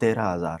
13,000।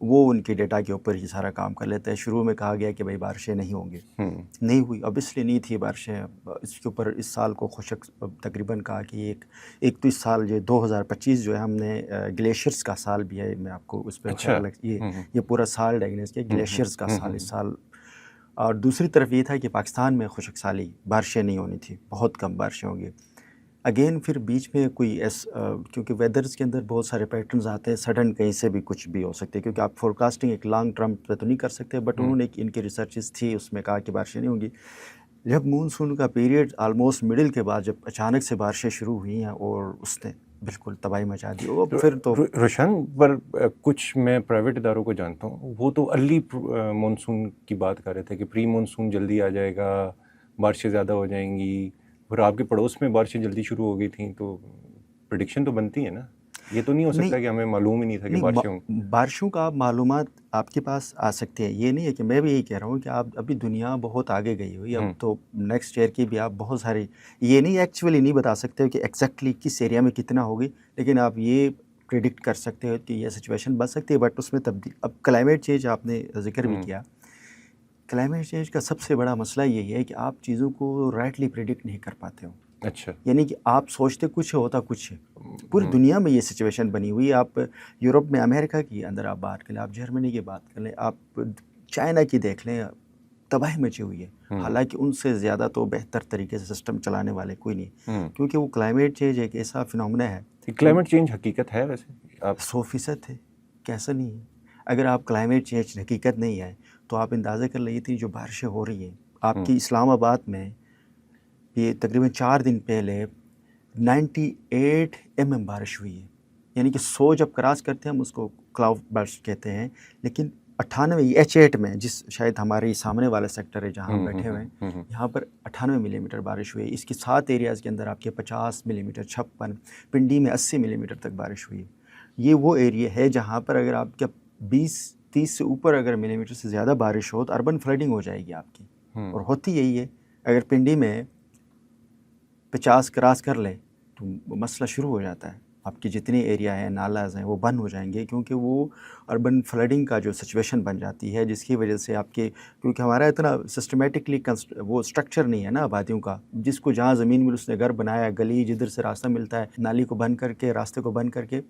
وہ ان کے ڈیٹا کے اوپر ہی سارا کام کر لیتے ہیں. شروع میں کہا گیا کہ بھائی بارشیں نہیں ہوں گی, نہیں ہوئی, obviously نہیں تھی بارشیں. اس کے اوپر اس سال کو خشک تقریباً کہا کہ ایک تو اس سال جو 2025 جو ہے ہم نے گلیشیئرس کا سال بھی ہے, میں آپ کو اس پہ یہ پورا سال ڈائگنوز کیا گلیشیئرس کا سال اس سال. اور دوسری طرف یہ تھا کہ پاکستان میں خشک سالی, بارشیں نہیں ہونی تھی, بہت کم بارشیں ہوں گی. اگین پھر بیچ میں کوئی کیونکہ ویدرز کے اندر بہت سارے پیٹرنز آتے ہیں, سڈن کہیں سے بھی کچھ بھی ہو سکتے ہیں, کیونکہ آپ فور کاسٹنگ ایک لانگ ٹرم پہ تو نہیں کر سکتے. بٹ انہوں نے ان کی ریسرچز تھی, اس میں کہا کہ بارشیں نہیں ہوں گی. جب مونسون کا پیریڈ آلموسٹ مڈل کے بعد جب اچانک سے بارشیں شروع ہوئی ہیں اور اس نے بالکل تباہی مچا دی, وہ پھر تو روشن. پر کچھ میں پرائیویٹ اداروں کو جانتا ہوں, وہ تو ارلی مونسون کی بات کر رہے تھے کہ پری مونسون جلدی آ جائے گا, بارشیں زیادہ ہو جائیں گی. اور آپ کے پڑوس میں بارشیں جلدی شروع ہو گئی تھیں, تو پریڈکشن تو بنتی ہے نا. یہ تو نہیں ہو سکتا کہ ہمیں معلوم ہی نہیں تھا کہ بارشیں ہوں. بارشوں کا معلومات آپ کے پاس آ سکتے ہیں, یہ نہیں ہے کہ میں بھی یہی کہہ رہا ہوں کہ آپ ابھی دنیا بہت آگے گئی ہوئی, اب تو نیکسٹ ایئر کی بھی آپ بہت ساری یہ نہیں ایکچولی نہیں بتا سکتے کہ ایگزیکٹلی کس ایریا میں کتنا ہوگی, لیکن آپ یہ پریڈکٹ کر سکتے ہو کہ یہ سچویشن بن سکتی ہے. بٹ اس میں تبدیل, اب کلائمیٹ چینج آپ نے ذکر بھی کیا, کلائمیٹ چینج کا سب سے بڑا مسئلہ یہی ہے کہ آپ چیزوں کو رائٹلی پریڈکٹ نہیں کر پاتے ہو. اچھا, یعنی کہ آپ سوچتے کچھ ہے, ہوتا کچھ ہے. پوری دنیا میں یہ سچویشن بنی ہوئی ہے. آپ یورپ میں, امریکہ کی اندر آپ بات کر لیں, آپ جرمنی کی بات کر لیں, آپ چائنا کی دیکھ لیں, تباہی مچی ہوئی ہے. حالانکہ ان سے زیادہ تو بہتر طریقے سے سسٹم چلانے والے کوئی نہیں, کیونکہ وہ کلائمیٹ چینج ایک ایسا فنومنا ہے. کلائمیٹ چینج حقیقت ہے ویسے, آپ 100% ہے, کیسا نہیں ہے. اگر آپ کلائمیٹ چینج حقیقت نہیں ہے تو آپ اندازہ کر لیے تھی جو بارشیں ہو رہی ہیں آپ کی اسلام آباد میں, یہ تقریباً 4 دن پہلے 98 mm بارش ہوئی ہے. یعنی کہ 100 جب کراس کرتے ہیں ہم اس کو کلاؤڈ برسٹ کہتے ہیں, لیکن 98 H8 میں, جس شاید ہمارے سامنے والا سیکٹر ہے جہاں ہم بیٹھے ہوئے ہیں, یہاں پر 98 ملی میٹر بارش ہوئی ہے. اس کی 7 ایریاز کے اندر آپ کے 50 ملی میٹر, 56, پنڈی میں 80 ملی میٹر تک بارش ہوئی ہے. یہ وہ ایریا ہے جہاں پر اگر آپ کا 20-30 سے اوپر اگر ملی میٹر سے زیادہ بارش ہو تو اربن فلڈنگ ہو جائے گی آپ کی, اور ہوتی یہی ہے. اگر پنڈی میں 50 کراس کر لے تو مسئلہ شروع ہو جاتا ہے. آپ کی جتنے ایریا ہیں, نالاز ہیں, وہ بند ہو جائیں گے, کیونکہ وہ اربن فلڈنگ کا جو سچویشن بن جاتی ہے, جس کی وجہ سے آپ کے, کیونکہ ہمارا اتنا سسٹمیٹکلی وہ اسٹرکچر نہیں ہے نا آبادیوں کا, جس کو جہاں زمین مل اس نے گھر بنایا, گلی جدھر سے راستہ ملتا ہے, نالی کو بند کر کے, راستے کو بند کر کے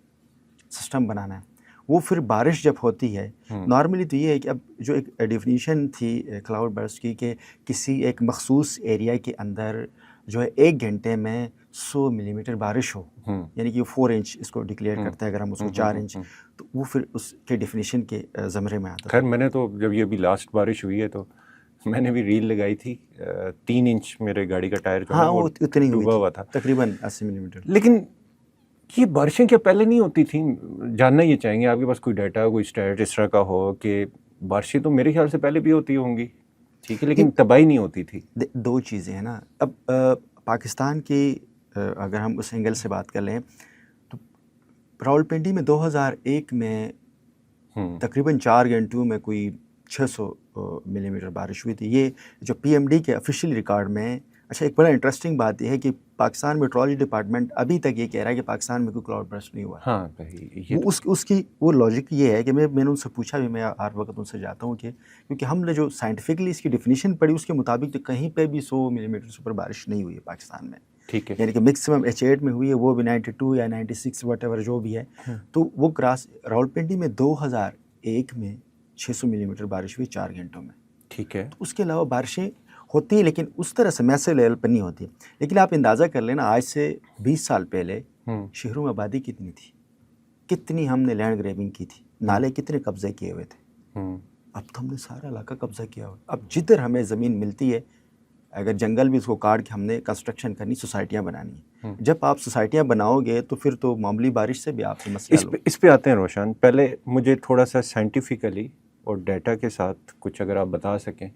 سسٹم بنانا ہے. وہ پھر بارش جب ہوتی ہے, نارملی تو یہ ہے کہ اب جو ایک ڈیفینیشن تھی کلاؤڈ برسٹ کی کہ کسی ایک مخصوص ایریا کے اندر جو ہے 1 گھنٹے میں 100 ملی میٹر بارش ہو, یعنی کہ 4 انچ اس کو ڈکلیئر کرتا ہے, اگر ہم اس کو 4 انچ, تو وہ پھر اس کے ڈیفینیشن کے زمرے میں آتا ہے. خیر, میں نے تو جب یہ ابھی لاسٹ بارش ہوئی ہے تو میں نے بھی ریل لگائی تھی, 3 انچ میرے گاڑی کا ٹائر جو ہے وہ اتنی ڈوبا ہوا تھا, تقریباً 80 ملی میٹر. لیکن یہ بارشیں کیا پہلے نہیں ہوتی تھیں؟ جاننا یہ چاہیں گے, آپ کے پاس کوئی ڈیٹا, کوئی اسٹیٹ اس طرح کا ہو کہ بارشیں تو میرے خیال سے پہلے بھی ہوتی ہوں گی, ٹھیک ہے, لیکن تباہی نہیں ہوتی تھی. 2 چیزیں ہیں نا. اب پاکستان کی اگر ہم اس اینگل سے بات کر لیں تو راولپنڈی میں 2001 میں تقریباً 4 گھنٹوں میں کوئی 600 ملی میٹر بارش ہوئی تھی. یہ جو پی ایم ڈی کے آفیشیل ریکارڈ میں, اچھا ایک بڑا انٹرسٹنگ بات یہ ہے کہ پاکستان میٹرولوجی ڈپارٹمنٹ ابھی تک یہ کہہ رہا ہے کہ پاکستان میں کوئی کلاؤڈ برسٹ نہیں ہوا. ہاں, وہ اس کی وہ لاجک یہ ہے کہ میں نے ان سے پوچھا بھی, میں ہر وقت ان سے جاتا ہوں کہ کیونکہ ہم نے جو سائنٹیفکلی اس کی ڈیفینیشن پڑھی اس کے مطابق تو کہیں پہ بھی 100 ملی میٹر سے اوپر بارش نہیں ہوئی ہے پاکستان میں. ٹھیک ہے, یعنی کہ میکسیمم H8 میں ہوئی ہے, وہ بھی 92 یا 96 واٹ ایور جو بھی ہے. تو وہ کراس راولپنڈی میں 2001 میں 600 ملی میٹر بارش ہوئی 4 گھنٹوں میں. ٹھیک ہے, اس کے علاوہ بارشیں ہوتی ہیں لیکن اس طرح سے میسو لیول پر نہیں ہوتی. لیکن آپ اندازہ کر لیں نا, آج سے 20 سال پہلے شہروں میں آبادی کتنی تھی, کتنی ہم نے لینڈ گریبنگ کی تھی, نالے کتنے قبضے کیے ہوئے تھے. اب تو ہم نے سارا علاقہ قبضہ کیا ہوا. اب جدھر ہمیں زمین ملتی ہے, اگر جنگل بھی اس کو کاٹ کے ہم نے کنسٹرکشن کرنی, سوسائٹیاں بنانی ہیں. جب آپ سوسائٹیاں بناؤ گے تو پھر تو معمولی بارش سے بھی آپ سے مسئلہ اس پہ آتے ہیں روشن. پہلے مجھے تھوڑا سا سائنٹیفکلی اور ڈیٹا کے ساتھ کچھ اگر آپ بتا سکیں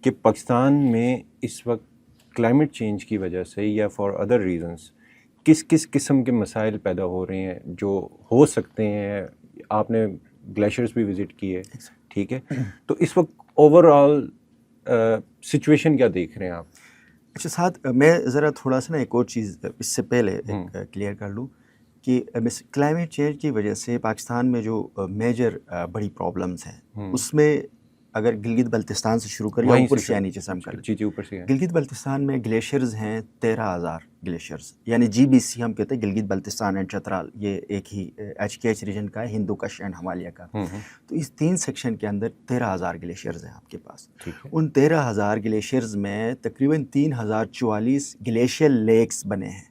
کہ پاکستان میں اس وقت کلائمیٹ چینج کی وجہ سے یا فار ادر ریزنس کس کس قسم کے مسائل پیدا ہو رہے ہیں جو ہو سکتے ہیں. آپ نے گلیشیئرز بھی وزٹ کیے, ٹھیک ہے, تو اس وقت اوور آل سچویشن کیا دیکھ رہے ہیں آپ؟ اچھا, ساتھ میں ذرا تھوڑا سا نا ایک اور چیز اس سے پہلے کلیئر کر لوں کہ کلائمیٹ چینج کی وجہ سے پاکستان میں جو میجر بڑی پرابلمز ہیں اس میں اگر گلگت بلتستان سے شروع کریں یا اوپر سے نیچے سے ہم کریں. جی اوپر سے. گلگت بلتستان میں گلیشیئرز ہیں 13,000 گلیشیئرز، یعنی GBC ہم کہتے ہیں گلگت بلتستان اینڈ چترال، یہ ایک ہی HKH ریجن کا ہے، ہندو کش اینڈ ہمالیہ کا. تو اس 3 سیکشن کے اندر 13,000 گلیشیئرز ہیں آپ کے پاس. ان 13,000 گلیشیئرز میں تقریباً 3,044 گلیشیئر لیکس بنے ہیں.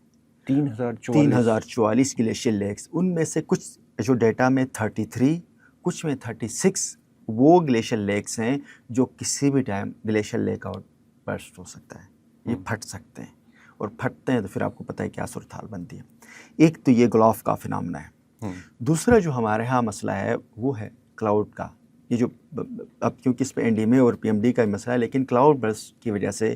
3,044 گلیشیئر لیکس، ان میں سے کچھ جو ڈیٹا میں 33، کچھ میں 36 وہ گلیشیئر لیکس ہیں جو کسی بھی time glacier lake outburst ہو سکتا ہے. یہ پھٹ سکتے ہیں، اور پھٹتے ہیں تو پھر آپ کو پتہ ہے کیا صورتحال بنتی ہے. ایک تو یہ گلوف کا فنامنا ہے. دوسرا جو ہمارے ہاں مسئلہ ہے وہ ہے کلاؤڈ کا. یہ جو اب کیونکہ اس پہ NDMA اور PMD کا مسئلہ ہے، لیکن کلاؤڈ برسٹ کی وجہ سے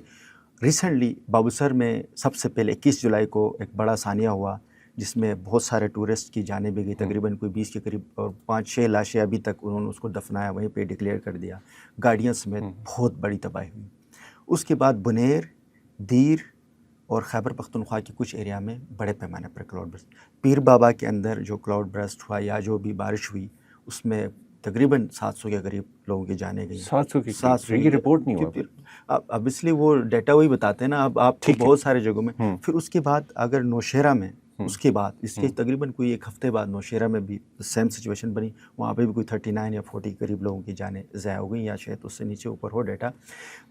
ریسنٹلی بابوسر میں سب سے پہلے 21 جولائی کو ایک بڑا ثانیہ ہوا جس میں بہت سارے ٹورسٹ کی جانیں بھی گئی، تقریباً کوئی 20 کے قریب، اور 5-6 لاشیں ابھی تک انہوں نے اس کو دفنایا، وہیں پہ ڈکلیئر کر دیا. گاڑیاں سمیت بہت بڑی تباہی ہوئی. اس کے بعد بنیر، دیر اور خیبر پختونخوا کے کچھ ایریا میں بڑے پیمانے پر کلاؤڈ برسٹ. پیر بابا کے اندر جو کلاؤڈ برسٹ ہوا یا جو بھی بارش ہوئی اس میں تقریباً 700 کے قریب لوگوں کی جانیں گئی. 700 کی رپورٹ نہیں ہوا. ابویسلی وہ ڈیٹا وہی بتاتے ہیں نا. اب آپ کو بہت سارے جگہوں میں. پھر اس کے بعد اگر نوشہرہ میں، اس کے بعد اس کے تقریباً کوئی 1 ہفتے بعد نوشہرہ میں بھی سیم سچویشن بنی. وہاں پہ بھی کوئی 39 یا 40 قریب لوگوں کی جانیں ضائع ہو گئیں، یا شاید اس سے نیچے اوپر ہو ڈیٹا.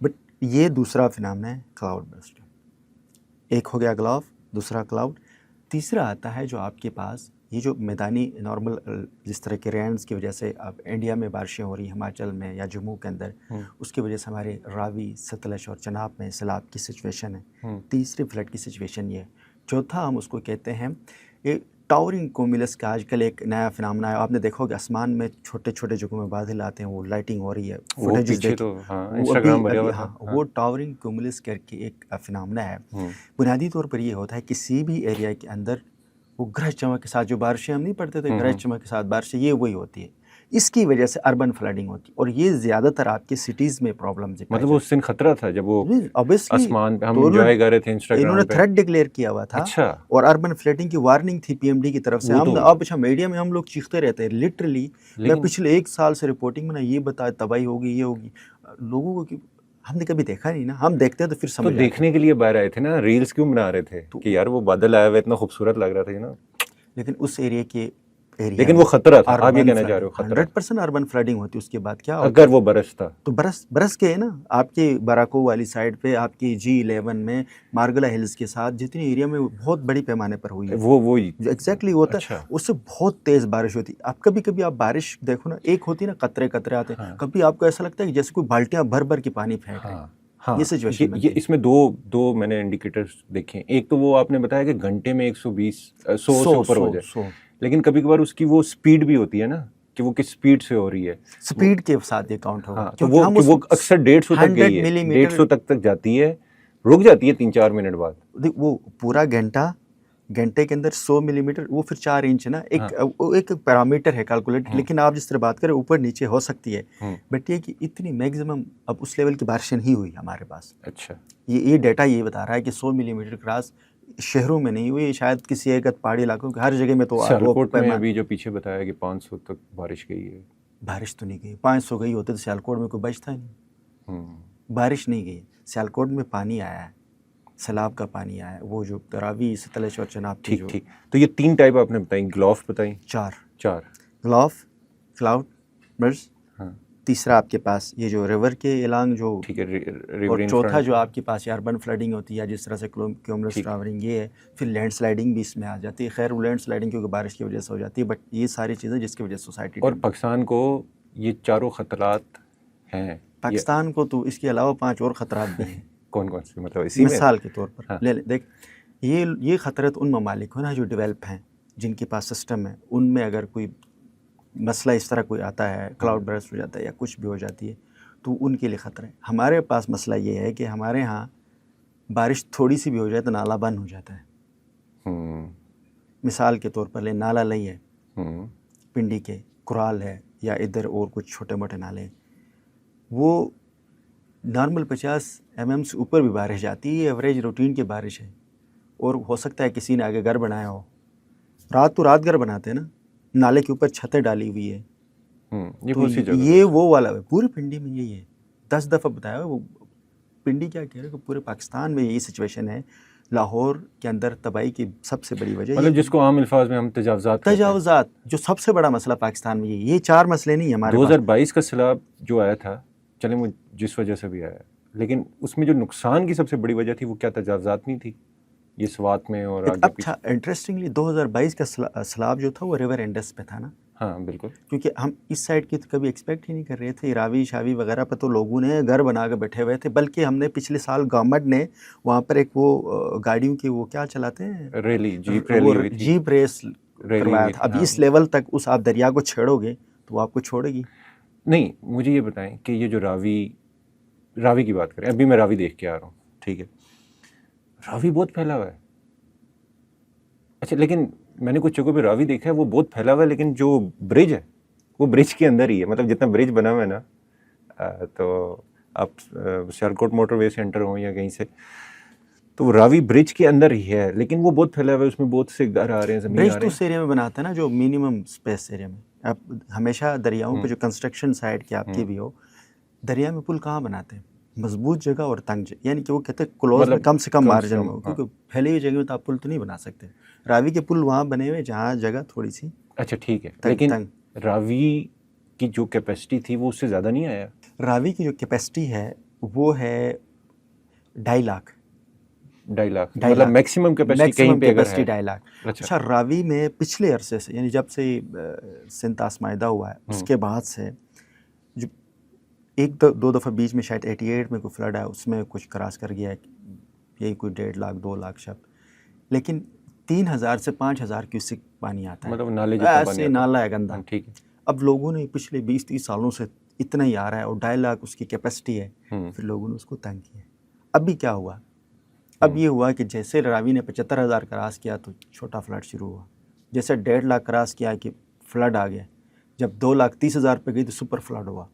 بٹ یہ دوسرا فنامنا ہے کلاؤڈ برسٹ. ایک ہو گیا گلوف، دوسرا کلاؤڈ. تیسرا آتا ہے جو آپ کے پاس یہ جو میدانی نارمل جس طرح کے رینز کی وجہ سے اب انڈیا میں بارشیں ہو رہی ہیں، ہماچل میں یا جموں کے اندر، اس کی وجہ سے ہمارے راوی، ستلج اور چناب میں سیلاب کی سچویشن ہے. تیسری فلڈ کی سچویشن یہ ہے. چوتھا ہم اس کو کہتے ہیں یہ ٹاورنگ کومولس کا آج کل ایک نیا فنامنا ہے. آپ نے دیکھا ہوگا آسمان میں چھوٹے چھوٹے جگہوں میں بادل آتے ہیں، وہ لائٹنگ ہو رہی ہے. وہ ٹاورنگ کومولس کر کے ایک فنامنا ہے. بنیادی طور پر یہ ہوتا ہے کسی بھی ایریا کے اندر وہ گرج چمک کے ساتھ جو بارشیں ہم نہیں پڑھتے تھے، گرج چمک کے ساتھ بارشیں، یہ وہی ہوتی ہے. اس کی وجہ سے اربن فلڈنگ ہوتی ہے، اور یہ زیادہ تر آپ کے سٹیز میں پرابلم. مطلب اس دن خطرہ تھا جب وہ آسمان پہ ہم انجوائے کر رہے تھے انسٹاگرام پہ، انہوں نے تھریٹ ڈکلیئر کیا ہوا تھا. اور اربن فلڈنگ کی وارننگ تھی PMD کی طرف سے. ہم اب اچھا میڈیا میں ہم لوگ چیختے رہتے ہیں لٹرلی. میں پچھلے 1 سال سے رپورٹنگ میں یہ بتا تباہی ہوگی، یہ ہوگی. لوگوں کو کہ ہم نے کبھی دیکھا نہیں نا. ہم دیکھتے ہیں تو پھر سمجھ. تو دیکھنے کے لیے باہر آئے تھے نا، ریلز کیوں بنا رہے تھے کہ یار وہ بادل آیا ہوا اتنا خوبصورت لگ رہا تھا نا. لیکن اس ایریا کے لیکن وہ خطرہ تھا. آپ یہ کہنا چاہ رہے ہو 100% اربن فلڈنگ ہوتی. اس کے بعد کیا اگر وہ برستا تو برس کے نا آپ کے باراکو والی سائڈ پہ، آپ کی G11 میں، مارگلا ہلز کے ساتھ جتنی ایریا میں بہت بڑی پیمانے پر ہوئی ہے وہ ایگزیکٹلی ہوتا ہے. اس سے بہت تیز بارش ہوتی. اب کبھی آپ بارش دیکھو نا، ایک ہوتی ہے نا قطرے قطرے آتے ہیں، کبھی آپ کو ایسا لگتا ہے کہ جیسے کوئی بالٹیاں بھر کے پانی پھینک رہے ہیں. یہ سچویشن اس میں دو میں نے انڈیکیٹرز دیکھے. ایک تو وہ آپ نے بتایا کہ گھنٹے میں 120 100 سے اوپر ہو جائے، لیکن کبھی کبھار اس کی وہ سپیڈ بھی ہوتی ہے نا کہ وہ کس سپیڈ سے ہو رہی ہے. سپیڈ کے ساتھ یہ کاؤنٹ ہوگا. تو وہ اکثر 150 تک گئی ہے، 150 تک جاتی ہے، رک جاتی ہے 3-4 منٹ بعد. وہ پورا گھنٹے کے اندر 100 ملی میٹر، وہ پھر 4 انچ نا. ایک پیرامیٹر ہے کیلکولیٹ، لیکن آپ جس طرح بات کریں اوپر نیچے ہو سکتی ہے. بٹ یہ کہ اتنی میگزیمم اب اس لیول کی بارشیں نہیں ہوئی ہمارے پاس. اچھا، یہ ڈیٹا یہ بتا رہا ہے کہ 100 ملی میٹر کراس شہروں میں نہیں ہوئی، شاید کسی ایک پہاڑی علاقوں کے ہر جگہ میں. تو سیالکوٹ میں ابھی جو پیچھے بتایا کہ 500 تک بارش گئی ہے. بارش تو نہیں گئی. 500 گئی ہوتے تو سیالکوٹ میں کوئی بچتا ہی نہیں. بارش نہیں گئی. سیالکوٹ میں پانی آیا ہے، سیلاب کا پانی آیا ہے، وہ جو راوی، ستلج اور چناب. ٹھیک. تو یہ 3 ٹائپ آپ نے بتائی. گلوف بتائیں. 4 گلوف، کلاؤڈ برسٹ. تیسرا آپ کے پاس یہ جو ریور کے الانگ جو، اور چوتھا جو آپ کے پاس اربن فلڈنگ ہوتی ہے، یا جس طرح سے کیومولس ٹاورنگ یہ ہے. پھر لینڈ سلائڈنگ بھی اس میں آ جاتی ہے. خیر وہ لینڈ سلائڈنگ کیونکہ بارش کی وجہ سے ہو جاتی ہے، بٹ یہ ساری چیزیں جس کی وجہ سے سوسائٹی. اور پاکستان کو یہ 4 خطرات ہیں. پاکستان کو تو اس کے علاوہ 5 اور خطرات بھی ہیں. کون سے؟ مطلب اسی میں مثال کے طور پر لے لیں. دیکھ یہ خطرات ان ممالک ہیں جو ڈیولپ ہیں، جن کے پاس سسٹم ہے. ان میں اگر کوئی مسئلہ اس طرح کوئی آتا ہے، کلاؤڈ برسٹ ہو جاتا ہے یا کچھ بھی ہو جاتی ہے، تو ان کے لیے خطرہ ہے. ہمارے پاس مسئلہ یہ ہے کہ ہمارے ہاں بارش تھوڑی سی بھی ہو جائے تو نالا بند ہو جاتا ہے. مثال کے طور پر لیں، نالا لئی ہے پنڈی کے، کرال ہے، یا ادھر اور کچھ چھوٹے موٹے نالے ہیں، وہ نارمل 50 mm سے اوپر بھی بارش جاتی ہے. ایوریج روٹین کی بارش ہے، اور ہو سکتا ہے کسی نے آگے گھر بنایا ہو رات تو رات گھر بناتے ہیں نا, نالے کے اوپر چھتیں ڈالی ہوئی ہے. یہ تو بہت سی جگہ یہ وہ والا ہے, پوری پنڈی میں یہی ہے. 10 دفعہ بتایا وہ پنڈی کیا کہہ رہے کہ پورے پاکستان میں یہی سچویشن ہے. لاہور کے اندر تباہی کی سب سے بڑی وجہ مطلب جس کو عام الفاظ میں ہم تجاوزات, جو سب سے بڑا مسئلہ پاکستان میں یہ 4 مسئلے نہیں ہمارے پاس. 2022 کا سیلاب جو آیا تھا, چلیں وہ جس وجہ سے بھی آیا, لیکن اس میں جو نقصان کی سب سے بڑی وجہ تھی وہ کیا تجاوزات نہیں تھی یہ سوات میں اور آگے پیچھے؟ انٹرسٹنگلی 2022 کا سیلاب جو تھا وہ ریور انڈس پہ تھا نا. ہاں بالکل, کیونکہ ہم اس سائڈ کی تو کبھی ایکسپیکٹ ہی نہیں کر رہے تھے. راوی شاوی وغیرہ پہ تو لوگوں نے گھر بنا کے بیٹھے ہوئے تھے, بلکہ ہم نے پچھلے سال گورنمنٹ نے وہاں پر ایک وہ گاڑیوں کی وہ کیا چلاتے ہیں ریلی, جیپ ریلی ہوئی تھی, جیپ ریس کروایا تھا. اب اس لیول تک اس آپ دریا کو چھیڑو گے تو وہ آپ کو چھوڑے گی نہیں. مجھے یہ بتائیں کہ یہ جو راوی کی بات کریں, ابھی میں راوی دیکھ کے آ رہا ہوں, ٹھیک ہے, راوی بہت پھیلا ہوا ہے. اچھا, لیکن میں نے کچھ جگہوں پہ راوی دیکھا ہے وہ بہت پھیلا ہوا ہے, لیکن جو برج ہے وہ برج کے اندر ہی ہے. مطلب جتنا برج بنا ہوا ہے نا, تو آپ سیالکوٹ موٹر وے سے انٹر ہوں یا کہیں سے, تو راوی برج کے اندر ہی ہے, لیکن وہ بہت پھیلا ہوا ہے, اس میں بہت سے گھر آ رہے ہیں, زمین آ برج رہے تو ہیں. اس ایریا میں بناتے ہیں نا جو منیمم اسپیس ایریا میں. آپ ہمیشہ دریاؤں پہ جو کنسٹرکشن سائٹ کی آپ کی بھی ہو, دریا میں پل کہاں بناتے ہیں؟ مضبوط جگہ اور تنگ جگہ, یعنی کہ وہ کہتے ہیں کلوز میں کم سے کم مارجن میں ہو, کیونکہ پھیلی ہوئی جگہ میں تو آپ پل تو نہیں بنا سکتے. راوی کے پل وہاں بنے ہوئے جہاں جگہ تھوڑی سی اچھا ٹھیک ہے, لیکن راوی کی جو کیپیسٹی تھی وہ اس سے زیادہ نہیں آیا. راوی کی جو کیپیسٹی ہے وہ ہے 2.5 لاکھ. 2.5 لاکھ مطلب میکسیمم کیپیسٹی کہیں پہ اگر ہے 2.5 لاکھ. اچھا, راوی میں پچھلے عرصے سے, یعنی جب سے سندھ معاہدہ ہوا ہے اس کے بعد سے, جو ایک دو دفعہ بیچ میں شاید 88 میں کوئی فلڈ آیا, اس میں کچھ کراس کر گیا ہے, یہی کوئی 1.5 لاکھ 2 لاکھ شب, لیکن 3,000 سے 5,000 کیوسک پانی آتا ہے, مطلب نالے جتنا پانی ایسے نالا ہے گندا. ٹھیک ہے, اب لوگوں نے پچھلے 20-30 سالوں سے اتنا ہی آ رہا ہے, اور 2.5 لاکھ اس کی کیپیسٹی ہے, پھر لوگوں نے اس کو تنگ کیا. اب بھی کیا ہوا, اب یہ ہوا کہ جیسے راوی نے 75,000 کراس کیا تو چھوٹا فلڈ شروع ہوا, جیسے 1.5 لاکھ کراس کیا کہ فلڈ آ گیا, جب 2,30,000 پہ گئی تو سپر فلڈ ہوا.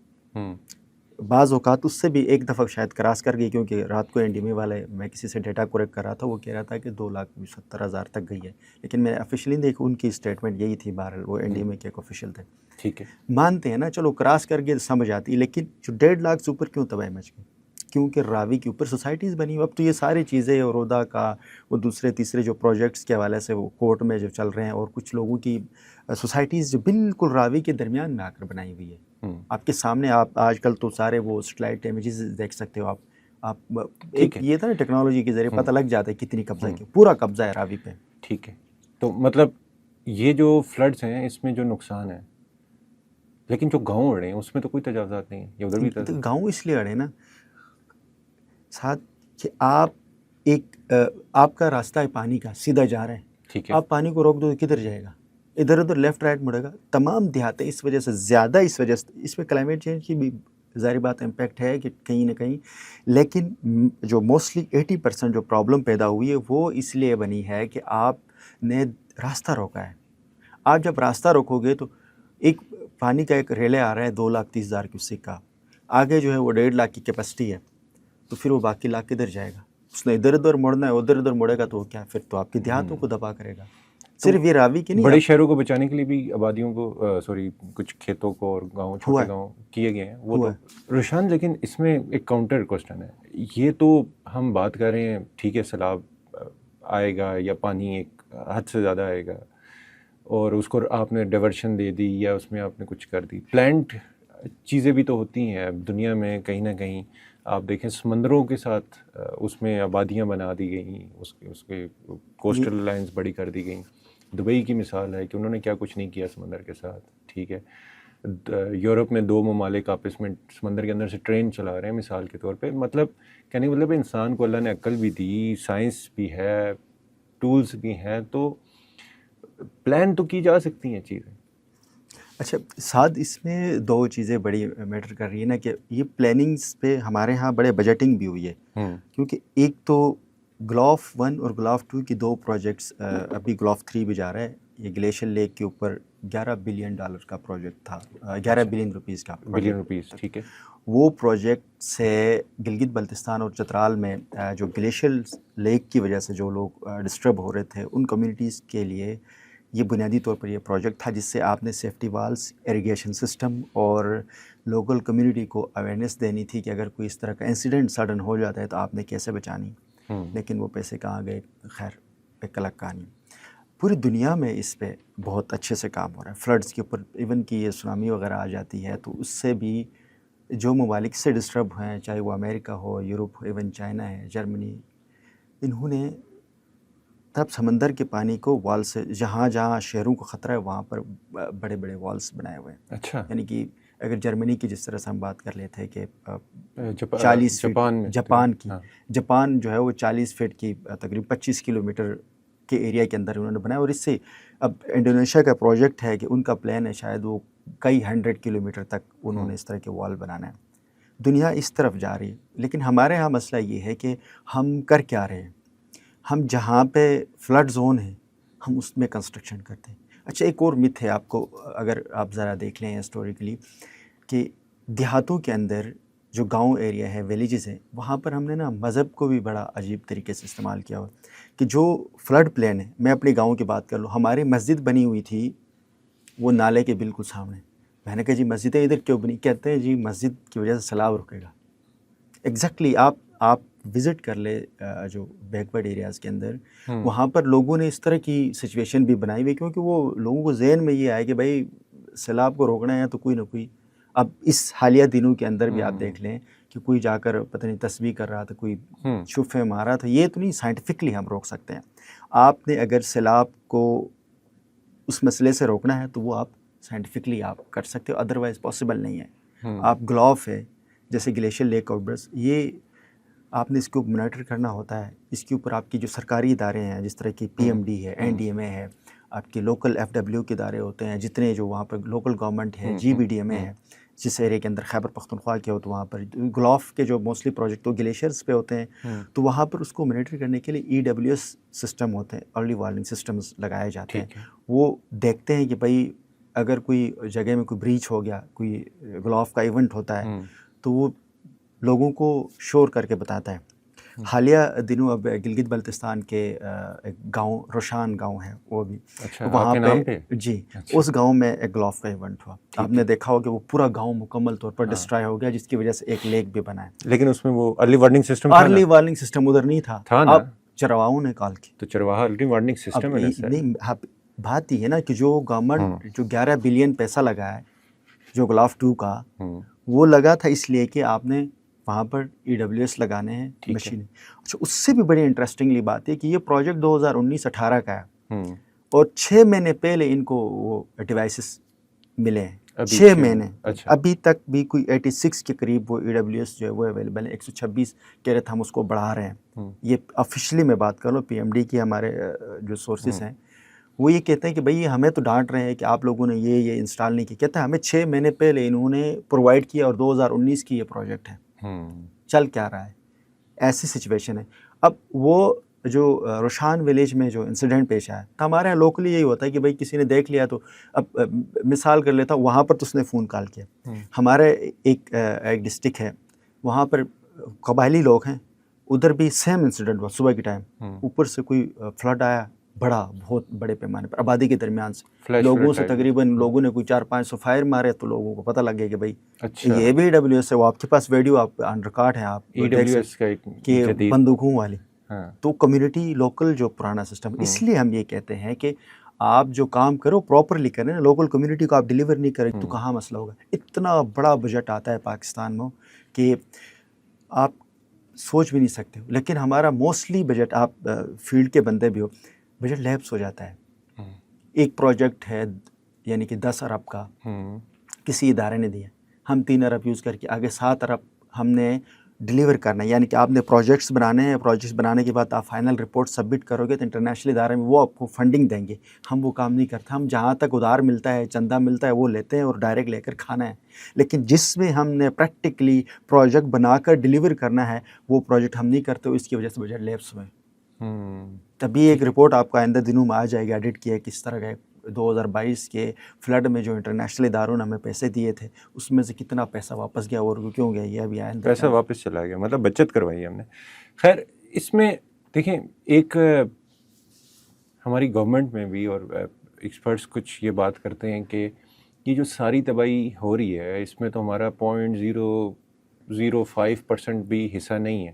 بعض اوقات اس سے بھی ایک دفعہ شاید کراس کر گئی, کیونکہ رات کو NDMA والے, میں کسی سے ڈیٹا کریکٹ کر رہا تھا, وہ کہہ رہا تھا کہ 2,70,000 تک گئی ہے, لیکن میں آفیشلی دیکھ ان کی اسٹیٹمنٹ یہی تھی. بہرحال وہ NDMA کے ایک آفیشیل تھے. ٹھیک ہے, مانتے ہیں نا, چلو کراس کر کے سمجھ آتی, لیکن جو 1.5 لاکھ سے اوپر کیوں تباہی مچ گئی؟ کیونکہ راوی کے اوپر سوسائٹیز بنی ہوئی. اب تو یہ ساری چیزیں ارودا کا وہ دوسرے تیسرے جو پروجیکٹس کے حوالے سے وہ کورٹ میں جو چل رہے ہیں, اور کچھ لوگوں کی سوسائٹیز جو بالکل راوی کے درمیان میں آ کر بنائی ہوئی ہے. آپ کے سامنے, آپ آج کل تو سارے وہ سیٹلائٹ امیجز دیکھ سکتے ہو آپ ایک یہ تھا نا ٹیکنالوجی کے ذریعے پتہ لگ جاتا ہے کتنی قبضہ کی, پورا قبضہ ہے راوی پہ. ٹھیک ہے, تو مطلب یہ جو فلڈز ہیں اس میں جو نقصان ہے, لیکن جو گاؤں اڑے ہیں اس میں تو کوئی تجاوزات نہیں ہے, یہ ادھر بھی گاؤں اس لیے اڑے نا ساتھ کہ آپ کا راستہ ہے پانی کا, سیدھا جا رہے ہیں, ٹھیک ہے, آپ پانی کو روک دو تو کدھر جائے گا؟ ادھر ادھر لیفٹ رائٹ مڑے گا. تمام دیہاتیں اس وجہ سے زیادہ, اس میں کلائمیٹ چینج کی بھی ظاہری بات امپیکٹ ہے کہ کہیں نہ کہیں, لیکن جو موسٹلی 80% جو پرابلم پیدا ہوئی ہے وہ اس لیے بنی ہے کہ آپ نے راستہ روکا ہے. آپ جب راستہ روکو گے تو ایک پانی کا ایک ریلے آ رہا ہے 2,30,000 کیوسک کا, آگے جو ہے وہ 1.5 لاکھ کی کیپیسٹی ہے, تو پھر وہ باقی لاکھ کدھر جائے گا؟ اس نے ادھر ادھر مڑنا ہے, ادھر ادھر مڑے گا تو کیا پھر تو آپ کے دیہاتوں کو دبا کرے گا. صرف یہ راوی کی نہیں, بڑے شہروں کو بچانے کے لیے بھی آبادیوں کو کچھ کھیتوں کو اور گاؤں, چھوٹے گاؤں کیے گئے ہیں وہ تو روشان. لیکن اس میں ایک کاؤنٹر کوسچن ہے, یہ تو ہم بات کر رہے ہیں ٹھیک ہے سیلاب آئے گا یا پانی ایک حد سے زیادہ آئے گا اور اس کو آپ نے ڈائیورشن دے دی یا اس میں آپ نے کچھ کر دی, پلانٹ چیزیں بھی تو ہوتی ہیں دنیا میں. کہیں نہ کہیں آپ دیکھیں سمندروں کے ساتھ اس میں آبادیاں بنا دی گئیں, اس کے کوسٹل لائنز بڑی کر دی گئیں. دبئی کی مثال ہے کہ انہوں نے کیا کچھ نہیں کیا سمندر کے ساتھ, ٹھیک ہے. یورپ میں 2 ممالک آپس میں سمندر کے اندر سے ٹرین چلا رہے ہیں مثال کے طور پہ. مطلب کہنے کا مطلب انسان کو اللہ نے عقل بھی دی, سائنس بھی ہے, ٹولز بھی ہیں, تو پلان تو کی جا سکتی ہیں چیزیں. اچھا ساتھ اس میں 2 چیزیں بڑی میٹر کر رہی ہیں نا, کہ یہ پلاننگز پہ ہمارے ہاں بڑے بجٹنگ بھی ہوئی ہے, کیونکہ ایک تو گلاف 1 اور گلاف 2 کی 2 پروجیکٹس, ابھی گلاف 3 بھی جا رہا ہے. یہ گلیشیئر لیک کے اوپر $11 بلین کا پروجیکٹ تھا, 11 بلین روپیز کا روپیز, ٹھیک ہے. وہ پروجیکٹ سے گلگت بلتستان اور چترال میں جو گلیشیئر لیک کی وجہ سے جو لوگ ڈسٹرب ہو رہے تھے ان کمیونٹیز کے لیے یہ بنیادی طور پر یہ پروجیکٹ تھا جس سے آپ نے سیفٹی والز، ایریگیشن سسٹم اور لوکل کمیونٹی کو اویئرنیس دینی تھی کہ اگر کوئی اس طرح کا انسیڈنٹ سڈن ہو جاتا ہے تو آپ نے کیسے بچانی. لیکن وہ پیسے کہاں گئے، خیر ایک الگ کہانی. پوری دنیا میں اس پہ بہت اچھے سے کام ہو رہا ہے. فلڈس کے اوپر ایون کہ یہ سونامی وغیرہ آ جاتی ہے تو اس سے بھی جو ممالک سے ڈسٹرب ہیں، چاہے وہ امریکہ ہو، یورپ ہو، ایون چائنا ہے، جرمنی، انہوں نے تب سمندر کے پانی کو وال سے جہاں جہاں شہروں کو خطرہ ہے وہاں پر بڑے بڑے والس بنائے ہوئے ہیں. اچھا. یعنی کہ اگر جرمنی کی جس طرح سے ہم بات کر لیتے ہیں کہ 40 فٹ، جاپان جو ہے وہ 40 فٹ کی تقریباً 25 کلومیٹر کے ایریا کے اندر انہوں نے بنایا. اور اس سے اب انڈونیشیا کا پروجیکٹ ہے کہ ان کا پلان ہے شاید وہ کئی 100 کلومیٹر تک انہوں نے اس طرح کے وال بنانا ہے. دنیا اس طرف جا رہی ہے، لیکن ہمارے ہاں مسئلہ یہ ہے کہ ہم کر کیا رہے ہیں. ہم جہاں پہ فلڈ زون ہے ہم اس میں کنسٹرکشن کرتے ہیں. اچھا ایک اور مت ہے، آپ کو اگر آپ ذرا دیکھ لیں ہسٹوریکلی کہ دیہاتوں کے اندر جو گاؤں ایریا ہے، ویلیجز ہیں، وہاں پر ہم نے نا مذہب کو بھی بڑا عجیب طریقے سے استعمال کیا ہوا کہ جو فلڈ پلین ہے، میں اپنے گاؤں کی بات کر لوں، ہماری مسجد بنی ہوئی تھی وہ نالے کے بالکل سامنے. میں نے کہا جی مسجدیں ادھر کیوں بنی؟ کہتے ہیں جی مسجد کی وجہ سے سیلاب رکے گا. ایگزیکٹلی آپ وزٹ کر لے جو بیکورڈ ایریاز کے اندر، وہاں پر لوگوں نے اس طرح کی سچویشن بھی بنائی ہوئی کیونکہ وہ لوگوں کو ذہن میں یہ آئے کہ بھائی سیلاب کو روکنا ہے تو کوئی نہ کوئی. اب اس حالیہ دنوں کے اندر بھی آپ دیکھ لیں کہ کوئی جا کر پتہ نہیں تسبیح کر رہا تھا، کوئی شفے مارا تھا. یہ تو نہیں سائنٹیفکلی ہم روک سکتے ہیں. آپ نے اگر سیلاب کو اس مسئلے سے روکنا ہے تو وہ آپ سائنٹیفکلی آپ کر سکتے ہو، ادروائز پاسبل نہیں ہے. آپ گلاف ہے جیسے گلیشیئر لیک آؤٹ برسٹ، یہ آپ نے اس کو مانیٹر کرنا ہوتا ہے. اس کے اوپر آپ کی جو سرکاری ادارے ہیں جس طرح کی PMD ہے، NDMA ہے، آپ کے لوکل FW کے ادارے ہوتے ہیں، جتنے جو وہاں پر لوکل گورنمنٹ ہے، GBDMA ہے جس ایریا کے اندر خیبر پختونخوا کے ہو تو وہاں پر گلاف کے جو موسٹلی پروجیکٹ تو گلیشیئرس پہ ہوتے ہیں تو وہاں پر اس کو مانیٹر کرنے کے لیے EWS سسٹم ہوتے ہیں، ارلی وارننگ سسٹمز لگائے جاتے ہیں. وہ دیکھتے ہیں کہ بھائی اگر کوئی جگہ میں کوئی بریچ ہو گیا، کوئی گلاف کا ایونٹ ہوتا ہے تو وہ لوگوں کو شور کر کے بتاتا ہے. حالیہ دنوں اب گلگت بلتستان کے ایک گاؤں روشان گاؤں ہے وہ بھی، وہاں پہ جی اس گاؤں میں ایک گلاف کا ایونٹ ہوا. آپ نے دیکھا ہو کہ وہ پورا گاؤں مکمل طور پر ڈسٹرائے ہو گیا جس کی وجہ سے ایک لیک بھی بنا ہے. لیکن اس میں وہ ارلی وارننگ سسٹم ادھر نہیں تھا. اب چرواہوں نے کال کی تو چرواہا ارلی وارننگ سسٹم ہے نہیں. بات یہ ہے نا کہ جو گورنمنٹ جو 11 بلین پیسہ لگا ہے جو گلاف 2 کا، وہ لگا تھا اس لیے کہ آپ نے وہاں پر EWS لگانے ہیں مشینیں. اچھا اس سے بھی بڑی انٹرسٹنگلی بات ہے کہ یہ پروجیکٹ 2019-18 کا ہے اور 6 مہینے پہلے ان کو وہ ڈیوائسز ملے ہیں. 6 مہینے ابھی تک بھی کوئی 86 کے قریب وہ EWS جو ہے وہ اویلیبل ہے. 126 کہہ رہے تھے ہم اس کو بڑھا رہے ہیں. یہ آفیشلی میں بات کر لوں PMD کی ہمارے جو سورسز ہیں وہ یہ کہتے ہیں کہ بھئی ہمیں تو ڈانٹ رہے ہیں کہ آپ لوگوں نے یہ انسٹال نہیں کیا. کہتے ہیں ہمیں 6 مہینے پہلے انہوں نے پرووائڈ کیا اور 2019 کی یہ پروجیکٹ ہے. چل کیا رہا ہے؟ ایسی سچویشن ہے. اب وہ جو روشان ویلیج میں جو انسیڈنٹ پیش آیا تو ہمارے یہاں لوکلی یہی ہوتا ہے کہ بھئی کسی نے دیکھ لیا تو اب مثال کر لیتا ہوں وہاں پر تو اس نے فون کال کیا. ہمارے ایک ڈسٹرکٹ ہے وہاں پر قبائلی لوگ ہیں، ادھر بھی سیم انسیڈنٹ ہوا صبح کے ٹائم. اوپر سے کوئی فلڈ آیا بڑا، بہت بڑے پیمانے پر آبادی کے درمیان سے لوگوں سے تقریباً لوگوں نے کوئی 400-500 فائر مارے تو لوگوں کو پتہ لگ گیا کہ بھائی یہ بھی EWS ہے. وہ آپ کے پاس ویڈیو آپ آن ریکارڈ ہیں، آپ دیکھ سکتے کہ بندوقوں والی. تو کمیونٹی لوکل جو پرانا سسٹم، اس لیے ہم یہ کہتے ہیں کہ آپ جو کام کرو پراپرلی کریں. لوکل کمیونٹی کو آپ ڈیلیور نہیں کریں تو کہاں مسئلہ ہوگا. اتنا بڑا بجٹ آتا ہے پاکستان میں کہ آپ سوچ بھی نہیں سکتے. لیکن ہمارا موسٹلی بجٹ، آپ فیلڈ کے بندے بھی ہو، بجٹ لیپس ہو جاتا ہے. ایک پروجیکٹ ہے یعنی کہ 10 ارب کا کسی ادارے نے دیا، ہم 3 ارب یوز کر کے آگے 7 ارب ہم نے ڈیلیور کرنا ہے. یعنی کہ آپ نے پروجیکٹس بنانے ہیں، پروجیکٹس بنانے کے بعد آپ فائنل رپورٹ سبمٹ کرو گے تو انٹرنیشنل ادارے میں وہ آپ کو فنڈنگ دیں گے. ہم وہ کام نہیں کرتے. ہم جہاں تک ادھار ملتا ہے، چندہ ملتا ہے، وہ لیتے ہیں اور ڈائریکٹ لے کر کھانا ہے. لیکن جس میں ہم نے پریکٹیکلی پروجیکٹ بنا کر ڈیلیور کرنا ہے وہ پروجیکٹ ہم نہیں کرتے. اس کی وجہ سے بجٹ لیپس ہوئے. تبھی ایک رپورٹ آپ کو آئندہ دنوں میں آ جائے گی ایڈٹ کیا ہے کس طرح کا 2022 کے فلڈ میں جو انٹرنیشنل اداروں نے ہمیں پیسے دیے تھے اس میں سے کتنا پیسہ واپس گیا اور کیوں گیا یہ ابھی آئندہ پیسہ واپس چلا گیا، مطلب بچت کروائی ہم نے. خیر اس میں دیکھیں ایک ہماری گورنمنٹ میں بھی اور ایکسپرٹس کچھ یہ بات کرتے ہیں کہ یہ جو ساری تباہی ہو رہی ہے اس میں تو ہمارا 0.005% بھی حصہ نہیں ہے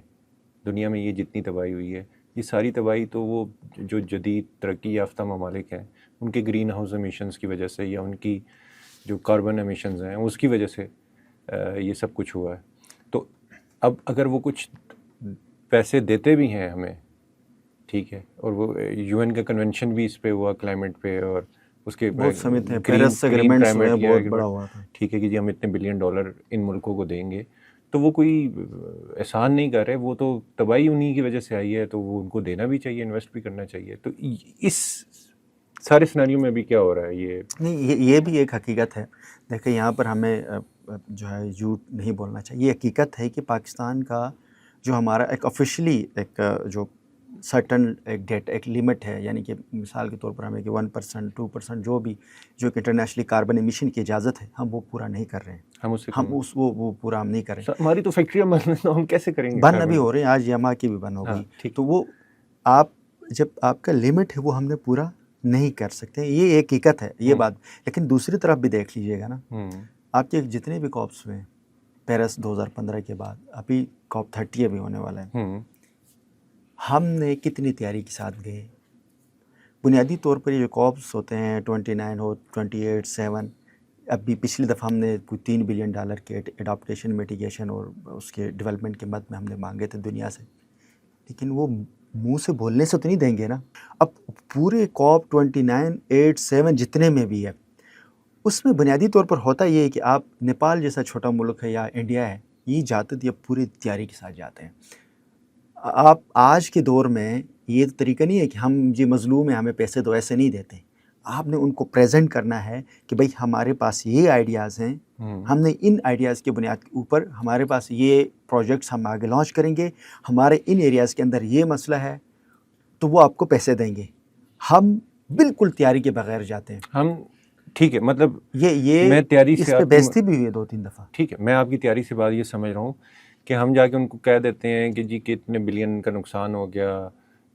دنیا میں. یہ جتنی تباہی ہوئی ہے یہ ساری تباہی تو وہ جو جدید ترقی یافتہ ممالک ہیں ان کے گرین ہاؤس ایمیشنز کی وجہ سے یا ان کی جو کاربن ایمیشنز ہیں اس کی وجہ سے یہ سب کچھ ہوا ہے. تو اب اگر وہ کچھ پیسے دیتے بھی ہیں ہمیں, ٹھیک ہے, اور وہ یو این کا کنونشن بھی اس پہ ہوا کلائمیٹ پہ, اور اس کے بہت سمجھتے ہیں پیرس ایگریمنٹس ہوئے بہت بڑا ہوا تھا, ٹھیک ہے کہ جی ہم اتنے $1 بلین ان ملکوں کو دیں گے, تو وہ کوئی احسان نہیں کر رہے, وہ تو تباہی انہی کی وجہ سے آئی ہے, تو وہ ان کو دینا بھی چاہیے, انویسٹ بھی کرنا چاہیے. تو اس سارے سیناریو میں بھی کیا ہو رہا ہے یہ نہیں, یہ بھی ایک حقیقت ہے. دیکھیں یہاں پر ہمیں جو ہے جھوٹ نہیں بولنا چاہیے. یہ حقیقت ہے کہ پاکستان کا جو ہمارا ایک آفیشلی ایک جو سرٹن ایک ڈیٹ ایک لیمٹ ہے, یعنی کہ مثال کے طور پر ہمیں کہ 1% 2% جو بھی جو کہ انٹرنیشنلی کاربن ایمیشن کی اجازت ہے, ہم وہ پورا نہیں کر رہے ہیں. وہ پورا ہم نہیں کر رہے. ہماری تو فیکٹریاں ہم کیسے کریں گے؟ بند ابھی ہو رہے ہیں, آج یما کی بھی بند ہو گئی. تو وہ آپ جب آپ کا لمٹ ہے وہ ہم نے پورا نہیں کر سکتے, یہ ایک حقیقت ہے یہ بات. لیکن دوسری طرف بھی دیکھ لیجئے گا نا, آپ کے جتنے بھی کاپس ہوئے ہیں پیرس 2015 کے بعد, ابھی کاپ 30 ابھی ہونے والا ہے, ہم نے کتنی تیاری کے ساتھ گئے. بنیادی طور پر یہ جو کاپس ہوتے ہیں 29 ہو 28 7, ابھی پچھلی دفعہ ہم نے کوئی $3 بلین کے اڈاپٹیشن میٹیگیشن اور اس کے ڈیولپمنٹ کے مد میں ہم نے مانگے تھے دنیا سے, لیکن وہ منہ سے بولنے سے تو نہیں دیں گے نا. اب پورے کاپ 29 8 7 جتنے میں بھی ہے, اس میں بنیادی طور پر ہوتا یہ ہے کہ آپ نیپال جیسا چھوٹا ملک ہے یا انڈیا ہے, یہ جاتے تو یہ پوری تیاری کے ساتھ جاتے ہیں. آپ آج کے دور میں یہ طریقہ نہیں ہے کہ ہم جی مظلوم ہیں ہمیں پیسے دو, ایسے نہیں دیتے. آپ نے ان کو پریزنٹ کرنا ہے کہ بھئی ہمارے پاس یہ آئیڈیاز ہیں, ہم نے ان آئیڈیاز کی بنیاد کے اوپر ہمارے پاس یہ پروجیکٹس ہم آگے لانچ کریں گے, ہمارے ان ایریاز کے اندر یہ مسئلہ ہے, تو وہ آپ کو پیسے دیں گے. ہم بالکل تیاری کے بغیر جاتے ہیں. ہم ٹھیک ہے, مطلب یہ میں تیاری اس سے پہ بیزتی بھی ہوئی ہے 2-3 دفعہ. ٹھیک ہے, میں آپ کی تیاری سے بات یہ سمجھ رہا ہوں کہ ہم جا کے ان کو کہہ دیتے ہیں کہ جی کہ اتنے بلین کا نقصان ہو گیا,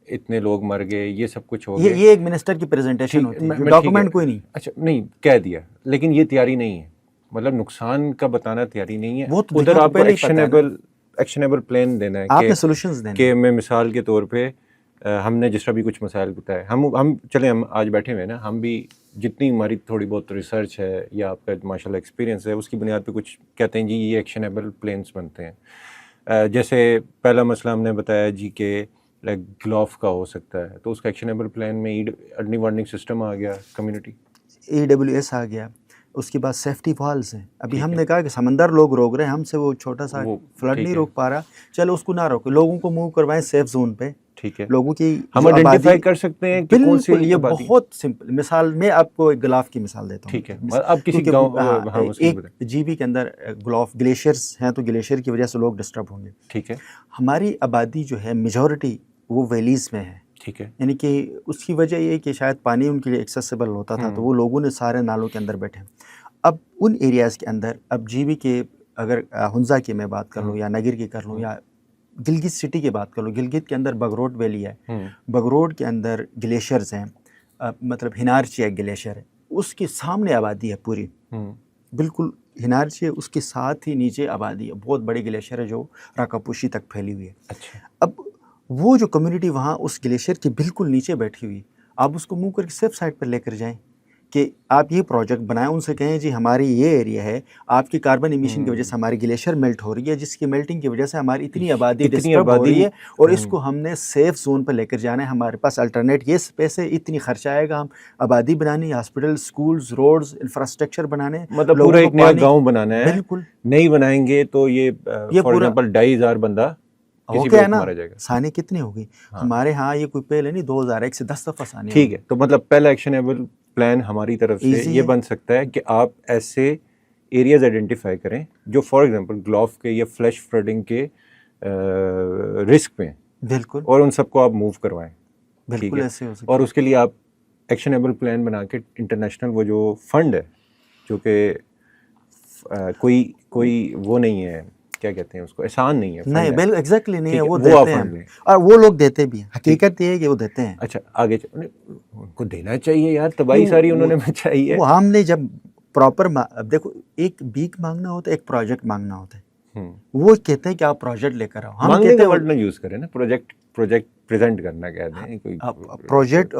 اتنے لوگ مر گئے, یہ سب کچھ ہو گیا. یہ ایک منسٹر کی پریزنٹیشن ہوتی ہے, ڈاکومنٹ کوئی نہیں. اچھا نہیں کہہ دیا, لیکن یہ تیاری نہیں ہے, مطلب نقصان کا بتانا تیاری نہیں ہے. ادھر آپ کو ایکشنیبل پلان دینا ہے, آپ نے سولوشنز دینے کہ میں مثال کے طور پہ ہم نے جس طرح بھی کچھ مسائل بتائے, ہم چلیں ہم آج بیٹھے ہوئے نا, ہم بھی جتنی ہماری تھوڑی بہت ریسرچ ہے یا آپ کا ماشاء اللہ ایکسپیرینس ہے, اس کی بنیاد پہ کچھ کہتے ہیں جی یہ ایکشنیبل پلانس بنتے ہیں. جیسے پہلا مسئلہ ہم نے بتایا جی کہ گلوف کا ہو سکتا ہے, تو اس کا ایکشنیبل پلان میں ارلی وارننگ سسٹم آ گیا, کمیونٹی EWS آ گیا. اس کے بعد سیفٹی والز ہیں. ابھی ہم نے کہا کہ سمندر لوگ روک رہے ہیں, ہم سے وہ چھوٹا سا فلڈ نہیں روک پا رہا, چلو اس کو نہ روکے, لوگوں کو موو کروائیں سیف زون پہ. ٹھیک ہے, لوگوں کی ہم آئیڈینٹیفائی کر سکتے ہیں کہ کون سی. یہ بہت سمپل مثال, میں آپ کو ایک گلاف کی مثال دیتا ہوں. ٹھیک ہے, اب کسی گاؤں ایک جی بی کے اندر گلاف گلیشیئرز ہیں, تو گلیشیئر کی وجہ سے لوگ ڈسٹرب ہوں گے. ٹھیک ہے, ہماری آبادی جو ہے میجورٹی وہ ویلیز میں ہے. ٹھیک ہے, یعنی کہ اس کی وجہ یہ کہ شاید پانی ان کے لیے ایکسیسیبل ہوتا تھا, تو وہ لوگوں نے سارے نالوں کے اندر بیٹھے. اب ان ایریاز کے اندر اب جی بی کے اگر ہنزا کی میں بات کر لوں یا نگر کی کر لوں یا گلگت سٹی کی بات کر لوں, گلگت کے اندر بگروڈ ویلی ہے, بگروڈ کے اندر گلیشیئرز ہیں, مطلب ہنارچی ایک گلیشیئر ہے, اس کے سامنے آبادی ہے پوری, بالکل ہنارچی ہے اس کے ساتھ ہی نیچے آبادی ہے, بہت بڑی گلیشیئر ہے جو راکاپوشی تک پھیلی ہوئی ہے. اچھا, اب وہ جو کمیونٹی وہاں اس گلیشیئر کے بالکل نیچے بیٹھی ہوئی, آپ اس کو موو کر کے سیف سائڈ پر لے کر جائیں کہ آپ یہ پروجیکٹ بنائیں, ان سے کہیں جی ہماری یہ ایریا ہے, آپ کی کاربن ایمیشن کی وجہ سے ہماری گلیشیئر میلٹ ہو رہی ہے, جس کی میلٹنگ کی وجہ سے ہماری اتنی آبادی ڈسٹرب ہو رہی ہے, اور اس کو ہم نے سیف زون پر لے کر جانا ہے. ہمارے پاس الٹرنیٹ یہ پیسے اتنی خرچہ آئے گا, ہم آبادی بنانی, ہاسپٹل, سکولز, روڈز, انفراسٹرکچر بنانے, مطلب پورا ایک نیا گاؤں بنانا ہے. بالکل نہیں بنائیں گے تو یہ فار ایگزامپل 2,500 بندہ ہو گیا نا. ثانی کتنی ہوگی ہمارے ہاں, یہ کوئی پہلے نہیں 2001 سے 10 دفعہ ثانی. ٹھیک ہے, تو مطلب پہلا ایکشنیبل پلان ہماری طرف سے یہ بن سکتا ہے کہ آپ ایسے ایریاز آئیڈینٹیفائی کریں جو فار ایگزامپل گلوف کے یا فلیش فلڈنگ کے رسک پہ ہیں, بالکل, اور ان سب کو آپ موو کوائیں. بالکل ایسے ہو سکتا اور اس کے لیے آپ ایکشنیبل پلان بنا کے انٹرنیشنل وہ جو فنڈ ہے جو کہ کوئی وہ نہیں ہے کیا کہتے ہیں اس کو, احسان نہیں ہے, نہیں بالکل ایگزیکٹلی نہیں ہے, وہ آپ دیتے فنڈ ہیں لیں. اور وہ لوگ دیتے بھی ہیں, حقیقت یہ ہے کہ وہ دیتے ہیں. اچھا آگے ان کو دینا چاہیے یار, تباہی ساری انہوں نے مچائی ہے. وہ ہم نے جب پراپر دیکھو ایک بیک مانگنا ہوتا ہے, ایک پروجیکٹ مانگنا ہوتا ہے. وہ کہتے ہیں کہ آپ پروجیکٹ لے کر آؤ, ہم مانگنے کہتے کا ہیں ورڈ نہ یوز کریں نا, پروجیکٹ پریزنٹ کرنا کہتے ہیں, کوئی پروجیکٹ